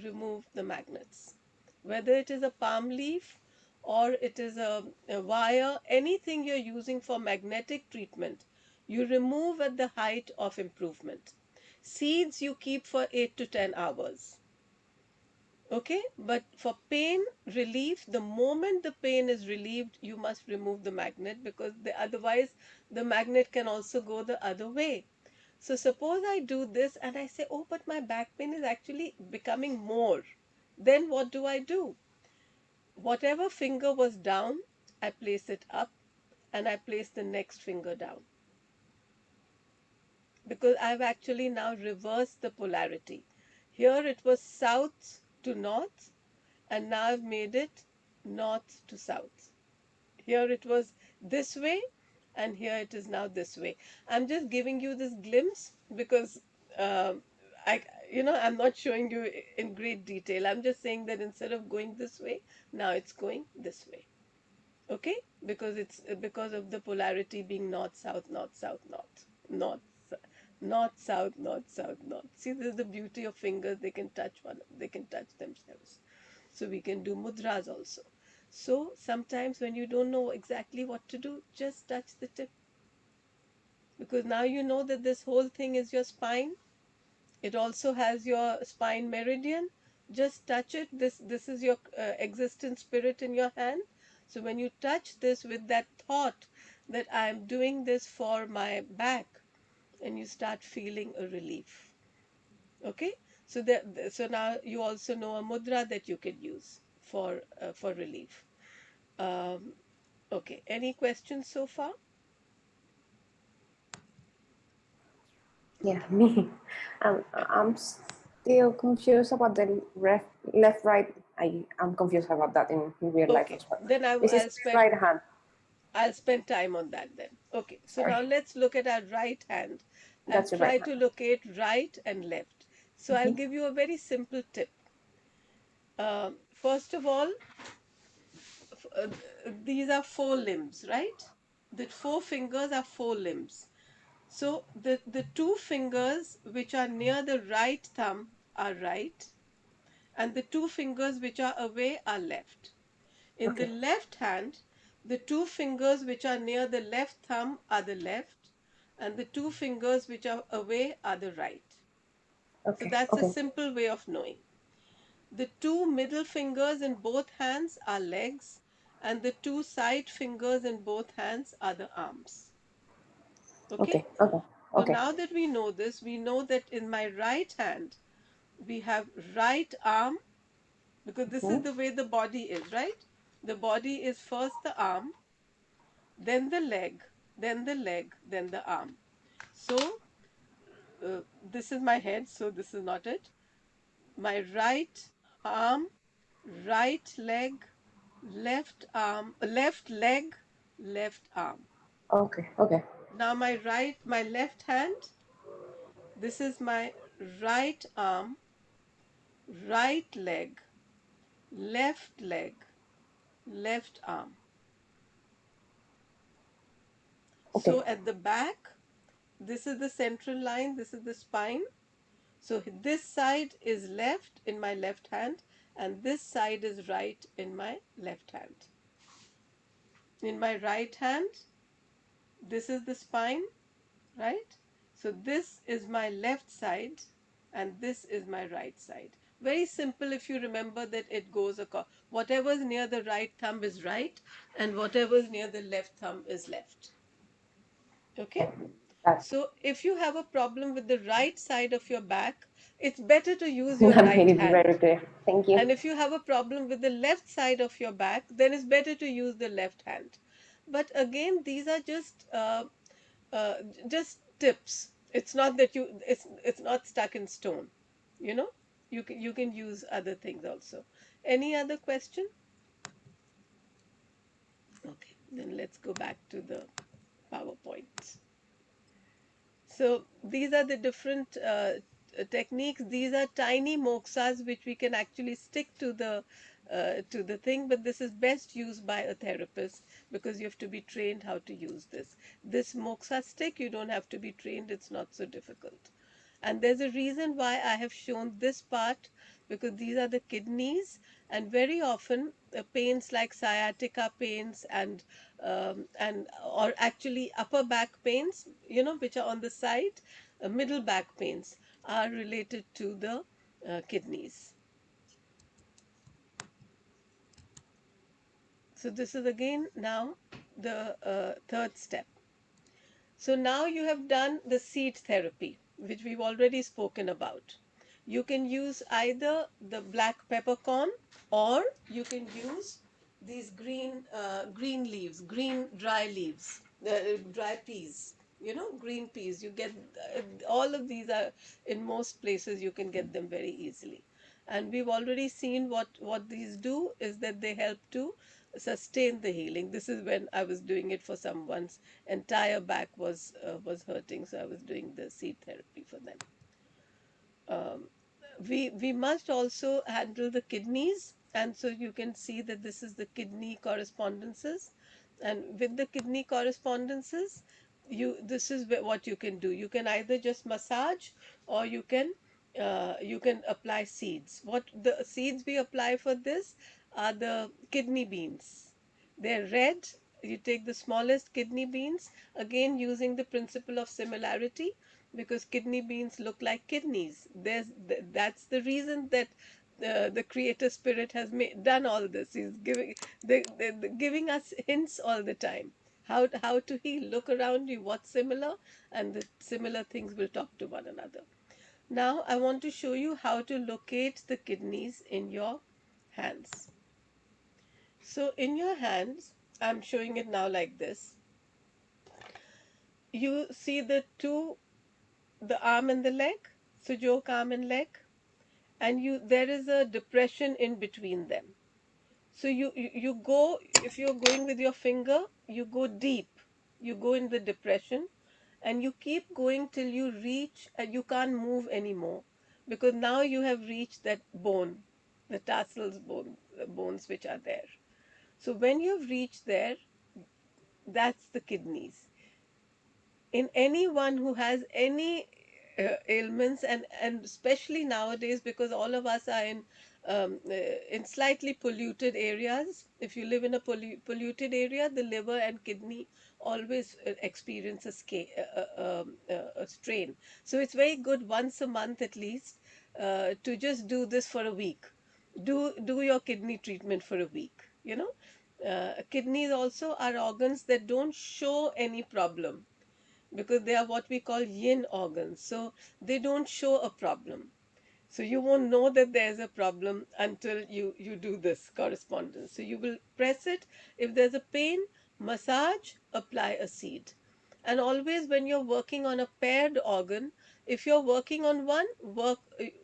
remove the magnets. Whether it is a palm leaf or it is a wire, anything you're using for magnetic treatment, you remove at the height of improvement. Seeds you keep for 8 to 10 hours. Okay, but for pain relief, the moment the pain is relieved, you must remove the magnet, because otherwise the magnet can also go the other way. So suppose I do this and I say, oh, but my back pain is actually becoming more. Then what do I do? Whatever finger was down, I place it up, and I place the next finger down, because I've actually now reversed the polarity. Here it was south to north, and now I've made it north to south. Here it was this way, and here it is now this way. I'm just giving you this glimpse because um I, I'm not showing you in great detail. I'm just saying that instead of going this way, now it's going this way. Okay, because it's because of the polarity being north, south, north, south, north, north, north, south, north, south, north. See, this is the beauty of fingers. They can touch themselves. So we can do mudras also. So sometimes when you don't know exactly what to do, just touch the tip, because now you know that this whole thing is your spine. It also has your spine meridian. Just touch it. This is your existent spirit in your hand. So when you touch this with that thought that I am doing this for my back, and you start feeling a relief. Okay, so so now you also know a mudra that you can use for relief. Um, okay, any questions so far? Yeah, me. I'm still confused about the left, right. I'm confused about that in real life Okay, as well. then This is right hand. I'll spend time on that then. Okay, so now Sorry, let's look at our right hand and that's the right try hand. to locate right and left. So I'll Mhm. give you a very simple tip. First of all, uh, these are four limbs, right? The four fingers are four limbs. So the two fingers which are near the right thumb are right, and the two fingers which are away are left. In the Okay, left hand, the two fingers which are near the left thumb are the left, and the two fingers which are away are the right. So okay, that's a okay, simple way of knowing. The two middle fingers in both hands are legs, and the two side fingers in both hands are the arms. Okay? okay, okay. So Okay. now that we know this, we know that in my right hand, we have right arm, because this is Mhm. the way the body is, right? The body is first the arm, then the leg, then the leg, then the arm. So this is my head, so this is not it. My right arm, right leg, left arm, left leg, left arm. Okay. Okay. Now my left hand, this is my right arm, right leg, left arm. Okay. So at the back, this is the central line, this is the spine. So this side is left in my left hand, and this side is right in my left hand. In my right hand, this is the spine, right? So this is my left side, and this is my right side. Very simple if you remember that it goes across. Whatever's near the right thumb is right, and whatever's near the left thumb is left. Okay? Okay. That So if you have a problem with the right side of your back, it's better to use your that made right it very hand. clear. Thank you. And if you have a problem with the left side of your back, then it's better to use the left hand. But again, these are uh, just tips. It's not that it's not stuck in stone. You know, you can use other things also. Any other question? Okay, then let's go back to the PowerPoint. So these are the different techniques. These are tiny moksas which we can actually stick to the thing, but this is best used by a therapist because you have to be trained how to use this. This moksa stick, you don't have to be trained, it's not so difficult. And there's a reason why I have shown this part, because these are the kidneys, and very often pains like sciatica pains and or actually upper back pains, which are on the side, middle back pains are related to the kidneys. So this is again now the third step. So now you have done the seed therapy, which we've already spoken about. You can use either the black peppercorn, or you can use these green leaves, green dry leaves, dry peas. Green peas. You get all of these are in most places. You can get them very easily. And we've already seen what these do is that they help to sustain the healing. This is when I was doing it for someone's entire back was hurting, so I was doing the seed therapy for them. um, we must also handle the kidneys, and so you can see that this is the kidney correspondences, and with the kidney correspondences, this is what you can do. You can either just massage, or you can apply seeds. What the seeds we apply for this are the kidney beans. They're red. You take the smallest kidney beans, again using the principle of similarity, because kidney beans look like kidneys. That's the reason that the creator spirit has done all this. He's giving us hints all the time. How to heal. Look around you, what's similar, and the similar things will talk to one another. Now I want to show you how to locate the kidneys in your hands. So in your hands, I'm showing it now like this. You see the arm and the leg, Sujok arm and leg, and there is a depression in between them. So you go, if you're going with your finger, you go deep, you go in the depression, and you keep going till you reach, and you can't move anymore, because now you have reached that bone, the bones which are there. So when you've reached there, that's the kidneys. In anyone who has any ailments, and especially nowadays, because all of us are in slightly polluted areas. If you live in a polluted area, the liver and kidney always experience a strain. So it's very good once a month at least, to just do this for a week. Do your kidney treatment for a week. Kidneys also are organs that don't show any problem. because they are what we call yin organs. So they don't show a problem. So you won't know that there's a problem until you do this correspondence. So you will press it. If there's a pain, massage, apply a seed. And always when you're working on a paired organ, if you're working on one,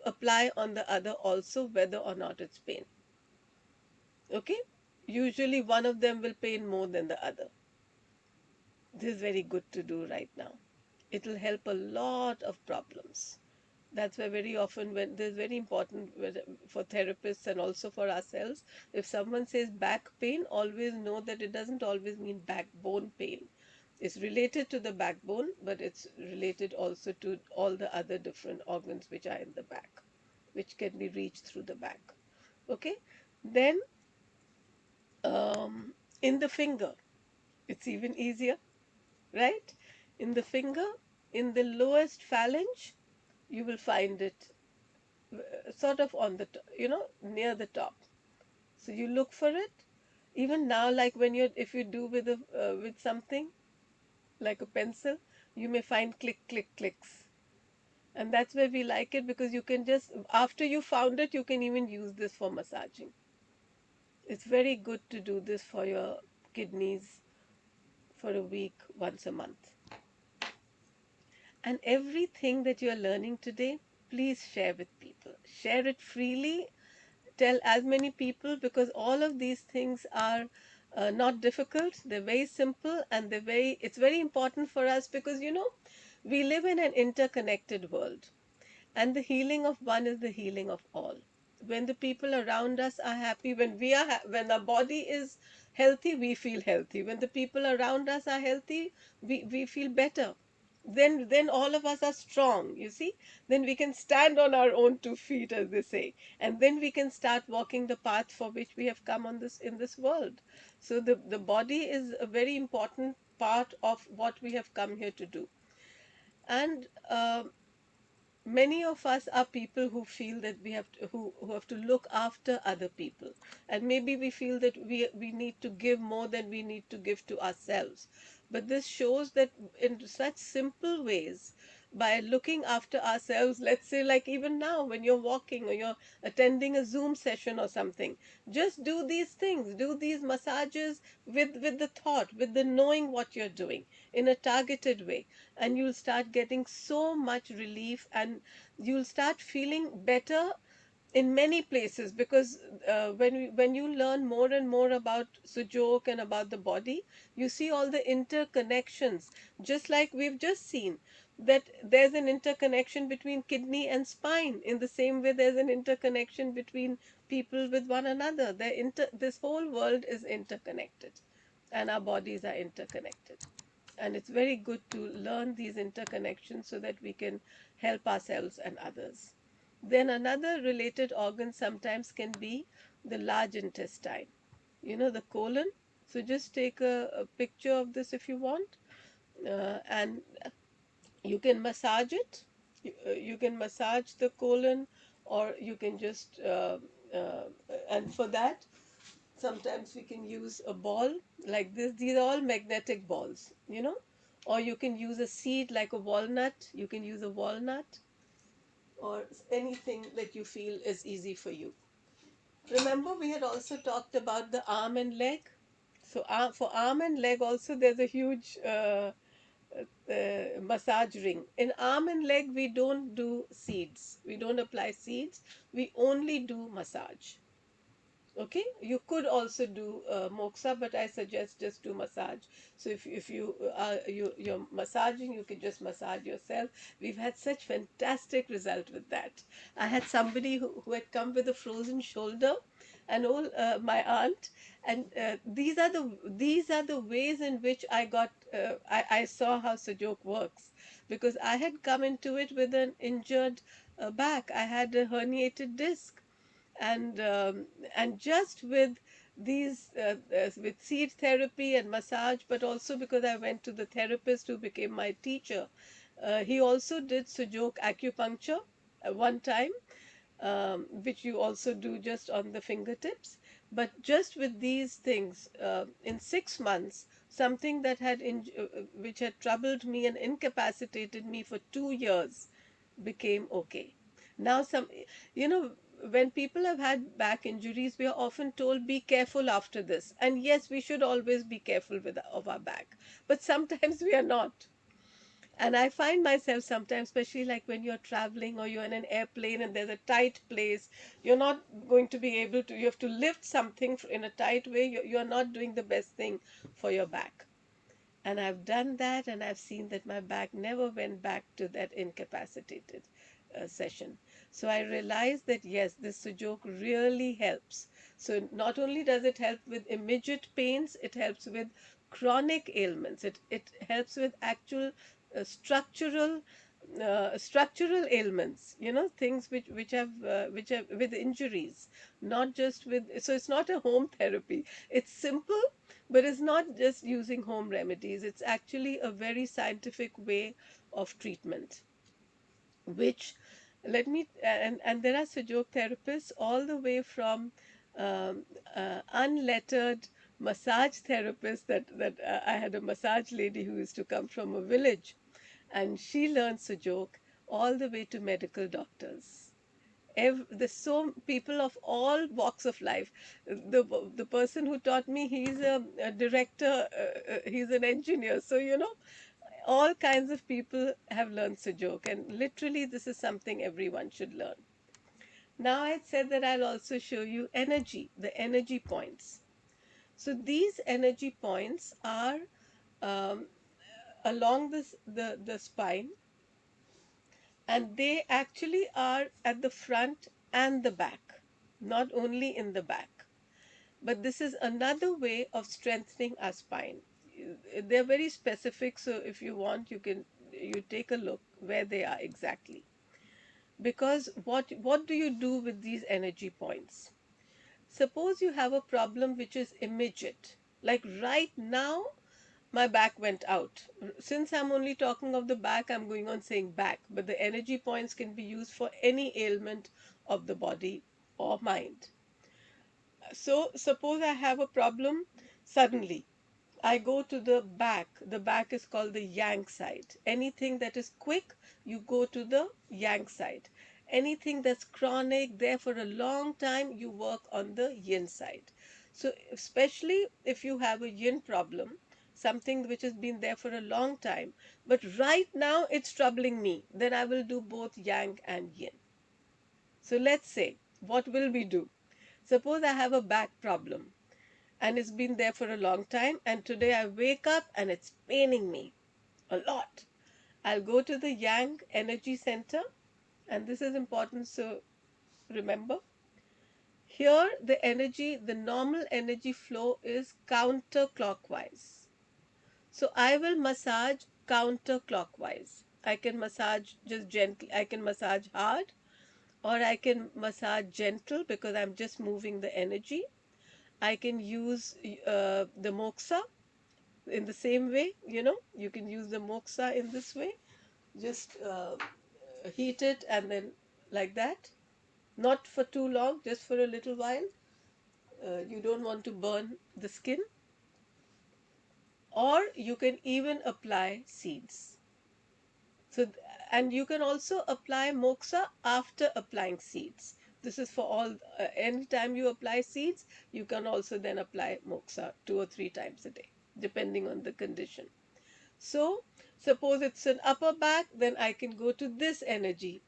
apply on the other also, whether or not it's pain. Okay? Usually one of them will pain more than the other. This is very good to do right now. It'll help a lot of problems. That's why very often when there's very important for therapists and also for ourselves, if someone says back pain, always know that it doesn't always mean backbone pain. It's related to the backbone, but it's related also to all the other different organs which are in the back, which can be reached through the back. Okay? Then um, in the finger, it's even easier, right? In the finger, in the lowest phalange, you will find it sort of on the near the top. So you look for it. Even now, like when you if you do with a with something like a pencil, you may find click click clicks, and that's where we like it, because you can just, after you found it, you can even use this for massaging. It's very good to do this for your kidneys for a week, once a month. And everything that you are learning today, please share with people. Share it freely. Tell as many people, because all of these things are not difficult. They're very simple, and it's very important for us, because we live in an interconnected world, and the healing of one is the healing of all. When the people around us are happy, when our body is healthy, we feel healthy. When the people around us are healthy, we feel better. Then all of us are strong, you see. Then we can stand on our own 2 feet, as they say, and then we can start walking the path for which we have come on this in this world. So the body is a very important part of what we have come here to do. And many of us are people who feel that who have to look after other people, and maybe we feel that we need to give more than we need to give to ourselves. But this shows that in such simple ways, by looking after ourselves, let's say like even now when you're walking or you're attending a Zoom session or something, just do these things, do these massages with the thought, with the knowing what you're doing in a targeted way, and you'll start getting so much relief, and you'll start feeling better in many places, because when you learn more and more about Sujok and about the body, you see all the interconnections, just like we've just seen that there's an interconnection between kidney and spine. In the same way, there's an interconnection between people with one another. This whole world is interconnected, and our bodies are interconnected, and it's very good to learn these interconnections so that we can help ourselves and others. Then another related organ sometimes can be the large intestine, the colon. So just take a picture of this if you want, and you can massage it. You can massage the colon, or you can just, uh, and for that, sometimes we can use a ball like this. These are all magnetic balls. Or you can use a seed like a walnut. You can use a walnut, or anything that you feel is easy for you. Remember, we had also talked about the arm and leg. So, for arm and leg, also, there's a huge massage ring. In arm and leg, we don't do seeds, we don't apply seeds, we only do massage. Okay, you could also do moxa, but I suggest just do massage. So if you're massaging, you can just massage yourself. We've had such fantastic result with that. I had somebody who had come with a frozen shoulder, and all my aunt, and these are the ways in which I saw how Sujok works, because I had come into it with an injured back. I had a herniated disc, and just with these with seed therapy and massage, but also because I went to the therapist who became my teacher. He also did Sujok acupuncture one time, which you also do just on the fingertips. But just with these things, in 6 months, something that which had troubled me and incapacitated me for 2 years became okay. Now, when people have had back injuries, we are often told, be careful after this. And yes, we should always be careful of our back, but sometimes we are not. And I find myself sometimes, especially like when you're traveling or you're in an airplane and there's a tight place, you're not going to be able to, you have to lift something in a tight way, you're not doing the best thing for your back. And I've done that, and I've seen that my back never went back to that incapacitated session. So I realized that yes, this Sujok really helps. So not only does it help with immediate pains, it helps with chronic ailments. It helps with actual structural ailments, things which have with injuries, not just with, so it's not a home therapy. It's simple, but it's not just using home remedies. It's actually a very scientific way of treatment, which and there are Sujok therapists all the way from um, unlettered massage therapists, that I had a massage lady who used to come from a village, and she learned Sujok, all the way to medical doctors. There's so people of all walks of life. The person who taught me, he's a director, he's an engineer. So all kinds of people have learned Sujok, and literally this is something everyone should learn. Now I said that I'll also show you the energy points. So these energy points are um, along the spine, and they actually are at the front and the back, not only in the back. But this is another way of strengthening our spine. They're very specific, so if you want, you take a look where they are exactly. Because what do you do with these energy points? Suppose you have a problem which is immediate, like right now my back went out. Since I'm only talking of the back, I'm going on saying back, but the energy points can be used for any ailment of the body or mind. So suppose I have a problem suddenly. I go to the back. The back is called the yang side. Anything that is quick, you go to the yang side. Anything that's chronic, there for a long time, you work on the yin side. So, especially if you have a yin problem, something which has been there for a long time, but right now it's troubling me, then I will do both yang and yin. So, let's say, what will we do? Suppose I have a back problem and it's been there for a long time, and today I wake up and it's paining me a lot. I'll go to the yang energy center, and this is important, so remember, here the normal energy flow is counterclockwise. So I will massage counterclockwise. I can massage just gently, I can massage hard, or I can massage gentle because I'm just moving the energy. I can use the moxa in the same way. You can use the moxa in this way. Just heat it, and then like that, not for too long, just for a little while. You don't want to burn the skin. Or you can even apply seeds. So and you can also apply moxa after applying seeds. This is for all, anytime you apply seeds, you can also then apply moxa 2 or 3 times a day, depending on the condition. So, suppose it's an upper back, then I can go to this energy.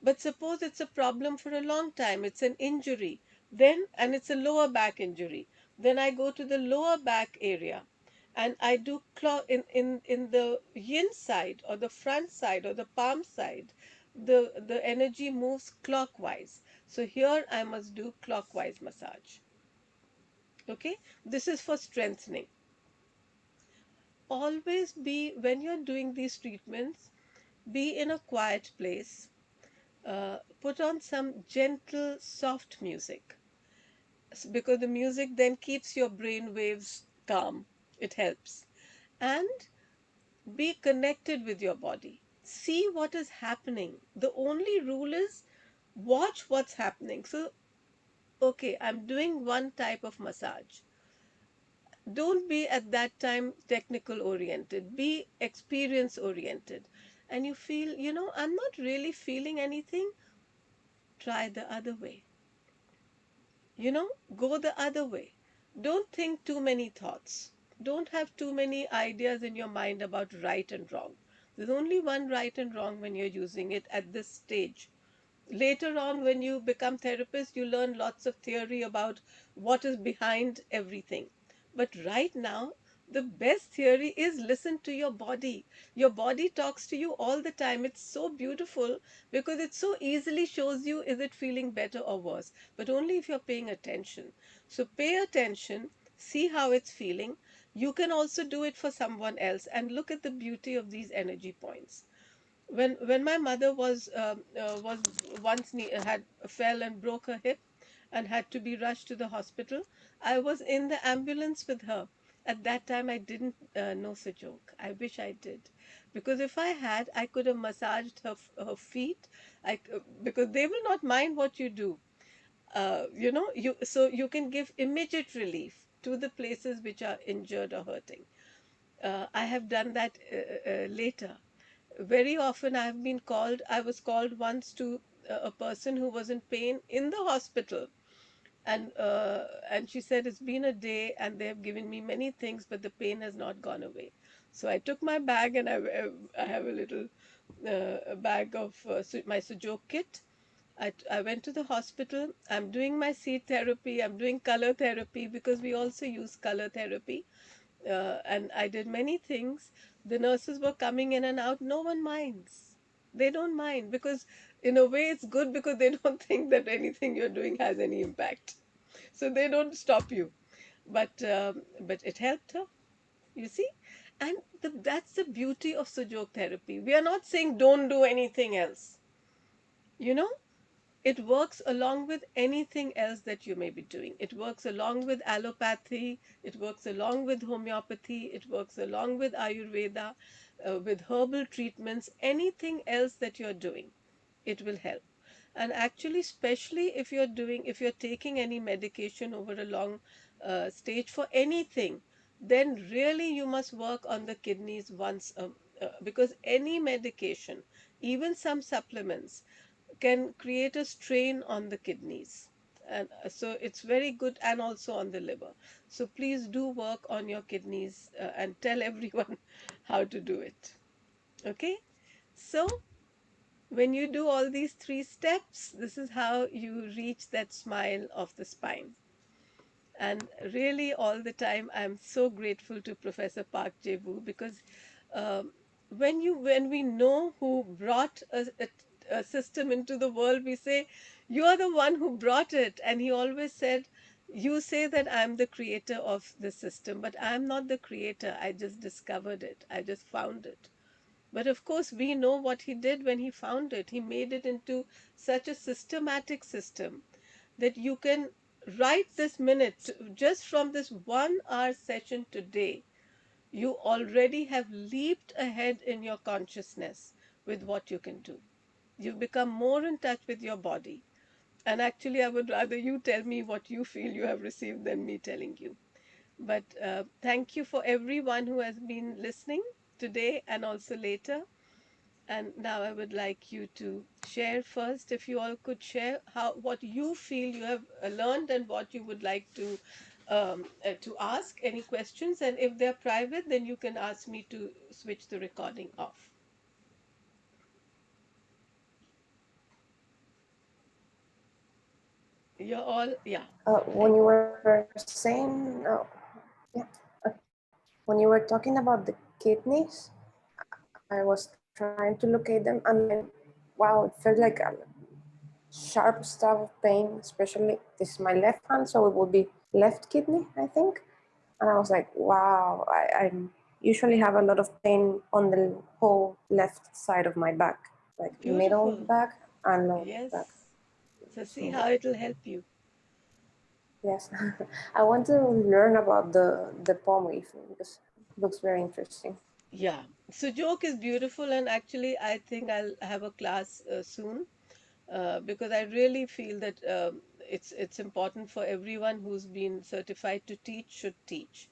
But suppose it's a problem for a long time, it's an injury, and it's a lower back injury, then I go to the lower back area, and I do in the yin side or the front side or the palm side, the energy moves clockwise. So here I must do clockwise massage. Okay, this is for strengthening. Always be, when you're doing these treatments, be in a quiet place. Put on some gentle, soft music, because the music then keeps your brain waves calm. It helps. And be connected with your body. See what is happening. The only rule is watch what's happening. So, okay, I'm doing one type of massage. Don't be at that time technical oriented, be experience oriented. And you feel, I'm not really feeling anything, try the other way. Go the other way. Don't think too many thoughts. Don't have too many ideas in your mind about right and wrong. There's only one right and wrong when you're using it at this stage. Later on, when you become therapist, you learn lots of theory about what is behind everything. But right now, the best theory is listen to your body. Your body talks to you all the time. It's so beautiful because it so easily shows you is it feeling better or worse, but only if you're paying attention. So pay attention, see how it's feeling. You can also do it for someone else and look at the beauty of these energy points. When my mother was once had fell and broke her hip and had to be rushed to the hospital, I was in the ambulance with her. At that time I didn't know Sujok. I wish I did, because if I had, I could have massaged her feet. Because they will not mind what you do. You so you can give immediate relief to the places which are injured or hurting. I have done that later. Very often I was called once to a person who was in pain in the hospital, and she said it's been a day and they have given me many things, but the pain has not gone away. So I took my bag, and I have a little bag of my Sujok kit. I went to the hospital. I'm doing my seat therapy. I'm doing color therapy because we also use color therapy. And I did many things. The nurses were coming in and out. No one minds. They don't mind because, in a way, it's good because they don't think that anything you're doing has any impact. So they don't stop you. But it helped her, you see. And that's the beauty of Sujok therapy. We are not saying don't do anything else. You know, it works along with anything else that you may be doing. It works along with allopathy, it works along with homeopathy, it works along with Ayurveda, with herbal treatments, anything else that you're doing, it will help. And actually, especially if you're taking any medication over a long stage for anything, then really you must work on the kidneys because any medication, even some supplements, can create a strain on the kidneys. And so it's very good, and also on the liver. So please do work on your kidneys, and tell everyone how to do it. Okay? So when you do all these three steps, this is how you reach that smile of the spine. And really, all the time, I'm so grateful to Professor Park Jae-woo, because um, when we know who brought a system into the world, we say, "You are the one who brought it." And he always said, "You say that I'm the creator of the system, but I'm not the creator. I just discovered it. I just found it." But of course, we know what he did when he found it. He made it into such a systematic system that you can right this minute, just from this 1 hour session today, you already have leaped ahead in your consciousness with what you can do. You've become more in touch with your body. And actually, I would rather you tell me what you feel you have received than me telling you. But thank you for everyone who has been listening today and also later. And now I would like you to share first, if you all could share how what you feel you have learned and what you would like to ask any questions. And if they're private, then you can ask me to switch the recording off. You're all, yeah. When you were saying, yeah, uh, when you were talking about the kidneys, I was trying to locate them, and wow, it felt like a sharp stab of pain, especially this is my left hand, so it would be left kidney, I think. And I was like, wow, I usually have a lot of pain on the whole left side of my back, like middle Beautiful. back and lower back. Yes. So see So, how it'll help you. yes, I want to learn about the palm leaf because it looks very interesting. Yeah. So joke is beautiful, and actually, I think I'll have a class soon, because I really feel that it's important for everyone who's been certified to teach should teach.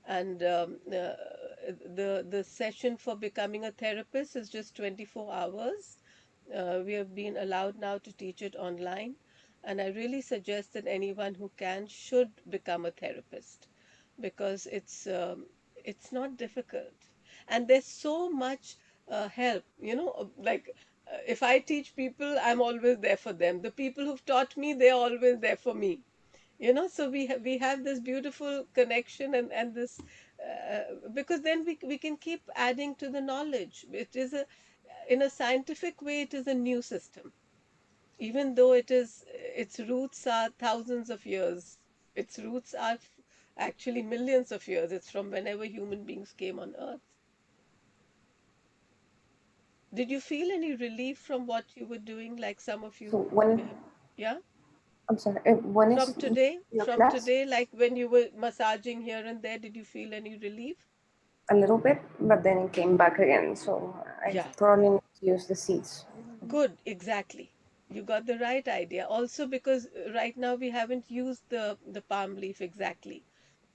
and the session for becoming a therapist is just 24 hours. We have been allowed now to teach it online, and I really suggest that anyone who can should become a therapist, because it's not difficult, and there's so much help. Like, if I teach people, I'm always there for them. The people who've taught me, they're always there for me. So we have this beautiful connection, and this, because then we can keep adding to the knowledge. It is a In a scientific way, it is a new system, even though its roots are thousands of years. Its roots are actually millions of years. It's from whenever human beings came on earth. Did you feel any relief from what you were doing, like some of So you when, have? Yeah, I'm sorry, when from is today your from class? today, like when you were massaging here and there, did you feel any relief? A little bit, but then it came back again. So I Yeah. probably need to use the seeds. Good, exactly. You got the right idea. Also, because right now we haven't used the palm leaf exactly.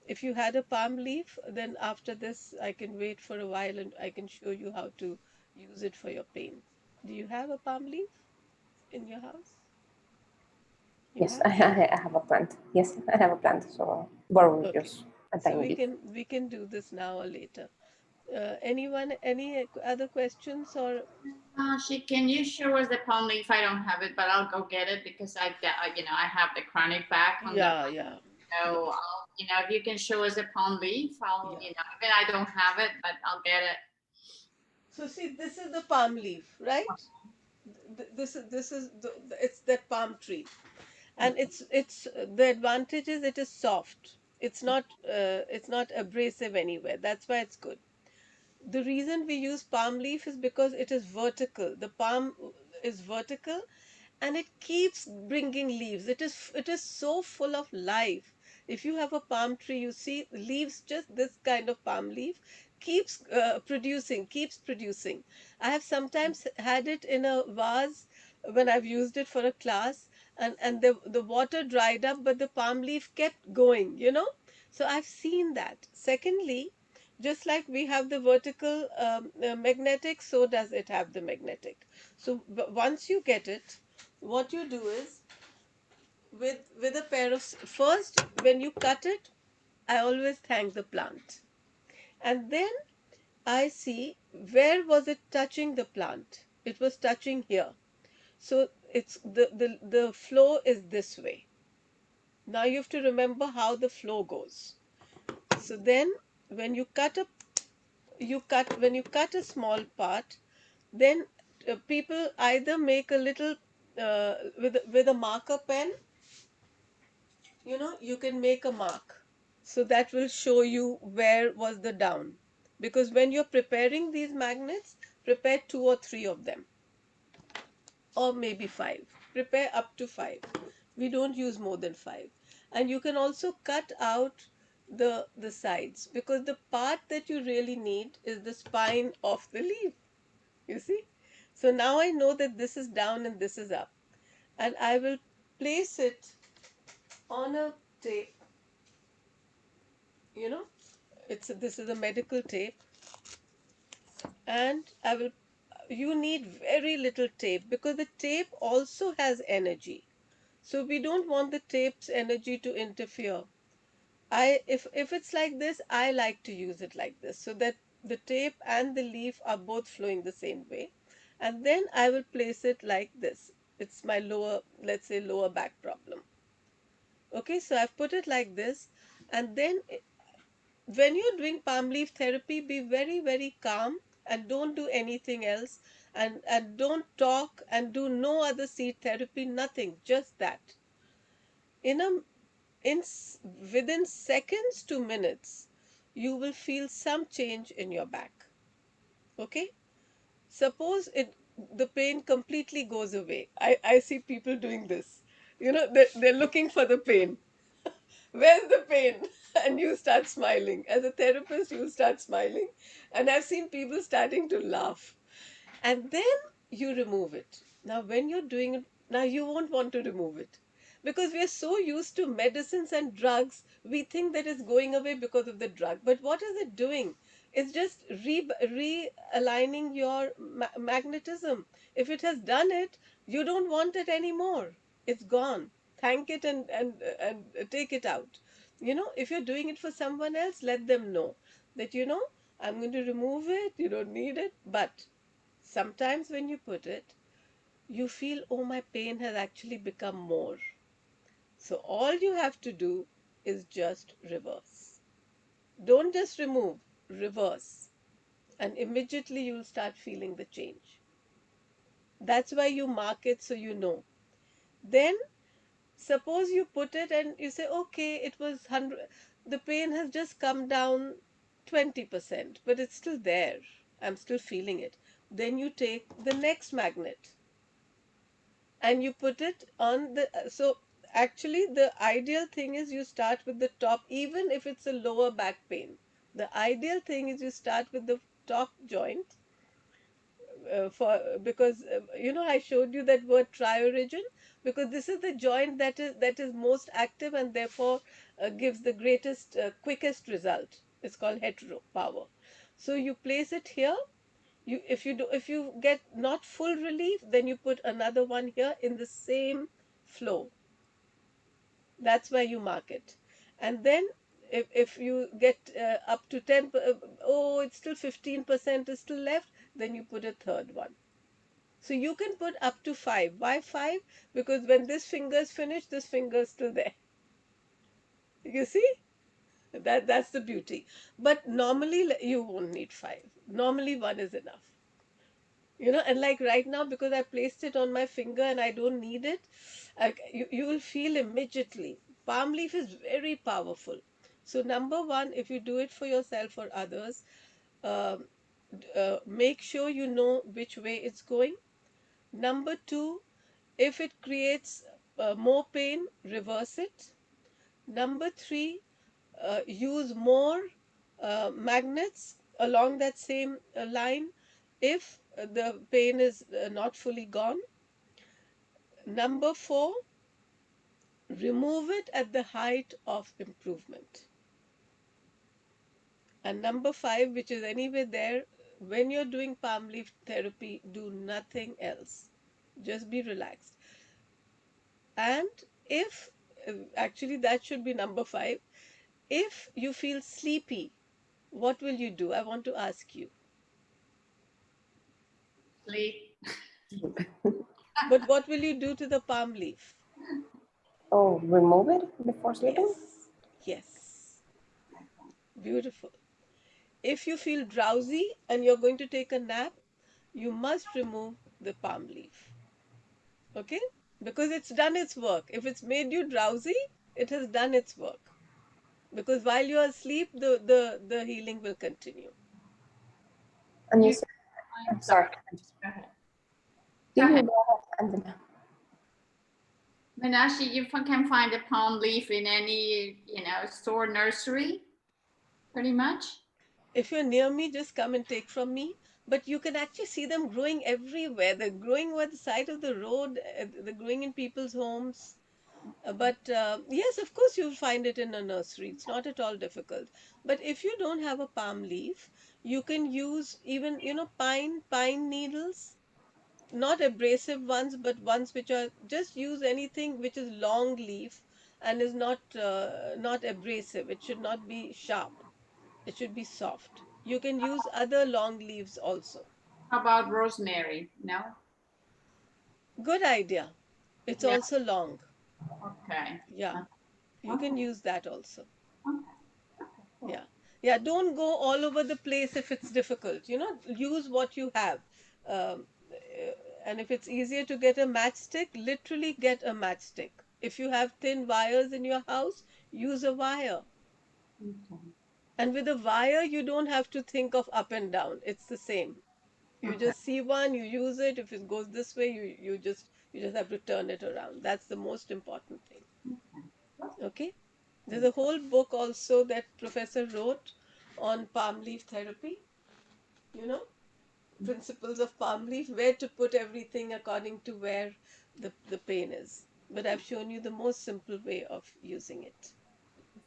If you had a palm leaf, then after this, I can wait for a while and I can show you how to use it for your pain. Do you have a palm leaf in your house? You Yes, have? I have a plant. Yes, I have a plant. So borrow Okay. just a So tiny we leaf. can we can do this now or later. Anyone, any other questions or? She, can you show us the palm leaf? I don't have it, but I'll go get it because I have the chronic back on the. Yeah, yeah, So, yes, if you can show us the palm leaf, yeah. even I don't have it, but I'll get it. So see, this is the palm leaf, right? It's that palm tree, and it's the advantage is it is soft. It's not abrasive anywhere. That's why it's good. The reason we use palm leaf is because it is vertical. The palm is vertical, and it keeps bringing leaves. It is so full of life. If you have a palm tree, you see leaves, just this kind of palm leaf keeps producing. I have sometimes had it in a vase when I've used it for a class, and the water dried up, but the palm leaf kept going. So I've seen that. Secondly, just like we have the vertical magnetic, so does it have the magnetic. So once you get it, what you do is, with a pair of first, when you cut it, I always thank the plant, and then I see where was it touching the plant. It was touching here. So it's the flow is this way. Now you have to remember how the flow goes. So then, when you cut a when you cut a small part, then people either make a little, with a marker pen, you can make a mark, so that will show you where was the down. Because when you're preparing these magnets, prepare two or three of them, or maybe five. Prepare up to five. We don't use more than five. And you can also cut out the sides, because the part that you really need is the spine of the leaf. You see? So now I know that this is down and this is up. And I will place it on a tape, you know. This is a medical tape, and I will you need very little tape, because the tape also has energy. So we don't want the tape's energy to interfere. If it's like this, I like to use it like this, so that the tape and the leaf are both flowing the same way. And then I will place it like this. It's my lower, let's say, lower back problem. Okay, so I've put it like this. And then, when you're doing palm leaf therapy, be very, very calm, and don't do anything else, and don't talk, and do no other seed therapy, nothing, just that. In a Within seconds to minutes, you will feel some change in your back. Okay, suppose the pain completely goes away. I see people doing this. They're looking for the pain. Where's the pain? And you start smiling. As a therapist, you start smiling, and I've seen people starting to laugh. And then you remove it. Now when you're doing it, now you won't want to remove it, Because we are so used to medicines and drugs, we think that it's going away because of the drug. But what is it doing? It's just realigning your magnetism. If it has done it, you don't want it anymore. It's gone. Thank it and take it out. If you're doing it for someone else, let them know that, I'm going to remove it. You don't need it. But sometimes when you put it, you feel, oh, my pain has actually become more. So all you have to do is just reverse. Don't just remove, reverse. And immediately you'll start feeling the change. That's why you mark it so you know. Then suppose you put it and you say, okay, it was 100, the pain has just come down 20%, but it's still there. I'm still feeling it. Then you take the next magnet and you put it on the, so actually the ideal thing is you start with the top, even if it's a lower back pain. The ideal thing is you start with the top joint, for because I showed you that word triorigin, because this is the joint that is most active, and therefore gives the greatest quickest result. It's called hetero power. So you place it here. If you get not full relief, then you put another one here in the same flow. That's why you mark it. And then if you get up to 10, oh, it's still 15% is still left, then you put a third one. So you can put up to 5. Why 5? Because when this finger is finished, this finger is still there. You see? That's the beauty. But normally you won't need 5. Normally one is enough. And like right now, because I placed it on my finger and I don't need it, you will feel immediately. Palm leaf is very powerful. So number one, if you do it for yourself or others, um, make sure you know which way it's going. Number two, if it creates more pain, reverse it. Number three, use more magnets along that same line if the pain is not fully gone. Number four, remove it at the height of improvement. And number five, which is anyway there, when you're doing palm leaf therapy, do nothing else. Just be relaxed. And if actually that should be number five, if you feel sleepy, what will you do? I want to ask you. Sleep. But what will you do to the palm leaf? Oh, remove it before sleeping? Yes, yes, beautiful. If you feel drowsy and you're going to take a nap, you must remove the palm leaf. Okay? Because it's done its work. If it's made you drowsy, it has done its work. Because while you are asleep, the healing will continue. And you You, said, I'm I'm sorry. sorry. Go ahead. Go You ahead. can go ahead, and then Meenakshi, you can find a palm leaf in any, store nursery, pretty much. If you're near me, just come and take from me. But you can actually see them growing everywhere. They're growing by the side of the road, they're growing in people's homes. But yes, of course, you'll find it in a nursery. It's not at all difficult. But if you don't have a palm leaf, you can use even, pine needles, not abrasive ones, but ones which are, just use anything which is long leaf and is not abrasive. It should not be sharp. It should be soft. You can use other long leaves also. How about rosemary? No? Good idea. It's Yeah. also long. Okay. Yeah, you Okay. can use that also. Okay. Cool. Yeah. Yeah, don't go all over the place if it's difficult. Use what you have. And if it's easier to get a matchstick, literally get a matchstick. If you have thin wires in your house, use a wire. Okay. And with a wire, you don't have to think of up and down. It's the same. You Okay. just see one, you use it. If it goes this way, you just have to turn it around. That's the most important thing. Okay? There's a whole book also that professor wrote on palm leaf therapy, you know, principles of palm leaf, where to put everything according to where the pain is. but I've shown you the most simple way of using it.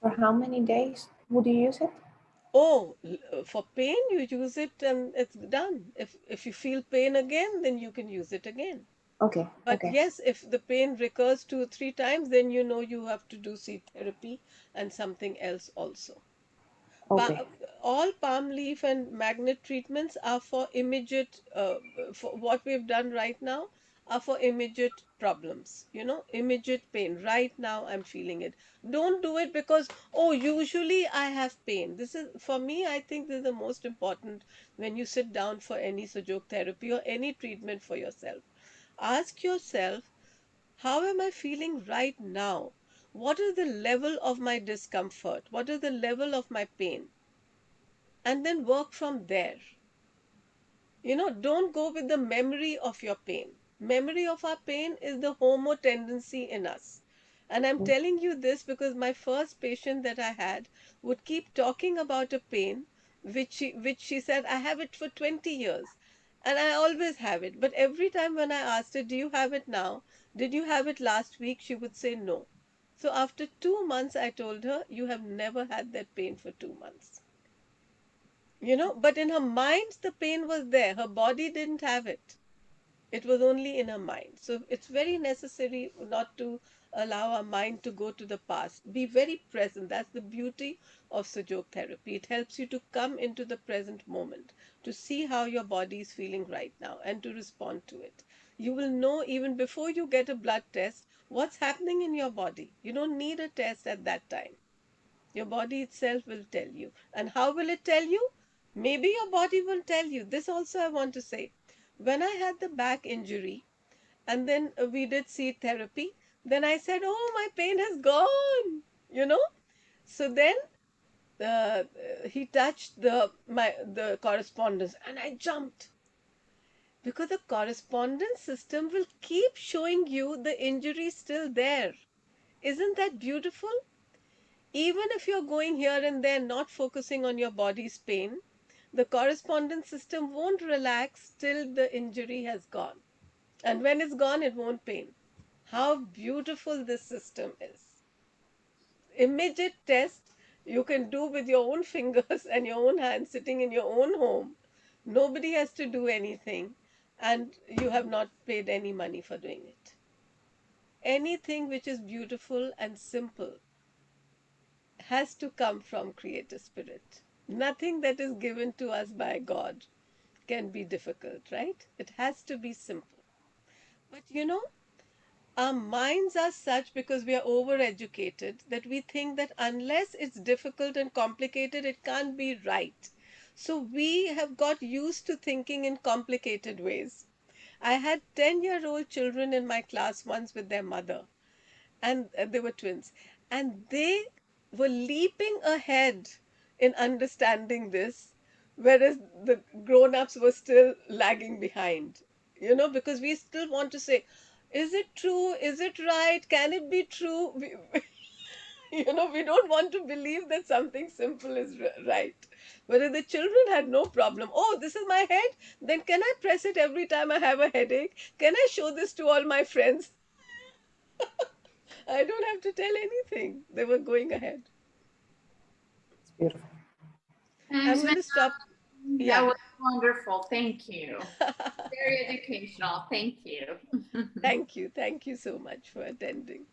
For how many days would you use it? Oh, for pain, you use it and it's done. If you feel pain again, then you can use it again. Okay, But okay, yes, if the pain recurs 2 or 3 times, then you know you have to do seed therapy and something else also. okay. All palm leaf and magnet treatments are for immediate, for what we've done right now are for immediate problems, immediate pain. Right now, I'm feeling it. Don't do it because, oh, usually I have pain. This is, for me, I think this is the most important when you sit down for any Sujok therapy or any treatment for yourself. Ask yourself, how am I feeling right now? What is the level of my discomfort? What is the level of my pain? And then work from there. Don't go with the memory of your pain. Memory of our pain is the homo tendency in us. And I'm Mm. telling you this because my first patient that I had would keep talking about a pain which she said, I have it for 20 years. And I always have it. But every time when I asked her, do you have it now? Did you have it last week? She would say no. So after 2 months, I told her, you have never had that pain for 2 months. But in her mind, the pain was there. Her body didn't have it. It was only in her mind. So it's very necessary not to allow our mind to go to the past. Be very present. That's the beauty of Sujok therapy. It helps you to come into the present moment, to see how your body is feeling right now and to respond to it. You will know even before you get a blood test what's happening in your body. You don't need a test at that time. Your body itself will tell you. And how will it tell you? Maybe your body will tell you. This also I want to say. When I had the back injury and then we did seed therapy, then I said, oh, my pain has gone, you know. So then he touched the correspondence and I jumped because the correspondence system will keep showing you the injury still there. Isn't that beautiful? Even if you're going here and there, not focusing on your body's pain, the correspondence system won't relax till the injury has gone. And when it's gone, it won't pain. How beautiful this system is. Immediate test you can do with your own fingers and your own hands sitting in your own home. Nobody has to do anything, and you have not paid any money for doing it. Anything which is beautiful and simple has to come from creator spirit. Nothing that is given to us by God can be difficult, right? It has to be simple. But our minds are such because we are overeducated that we think that unless it's difficult and complicated, it can't be right. So we have got used to thinking in complicated ways. I had 10-year-old children in my class once with their mother, and they were twins, and they were leaping ahead in understanding this, whereas the grown-ups were still lagging behind, because we still want to say, is it true, is it right, can it be true? We don't want to believe that something simple is right. Whereas the children had no problem. Oh, this is my head, then can I press it every time I have a headache? Can I show this to all my friends? I don't have to tell anything. They were going ahead. It's beautiful. I'm Thanks, going man. to stop. That Yeah. was wonderful. Thank you. Very educational. Thank you. Thank you. Thank you so much for attending.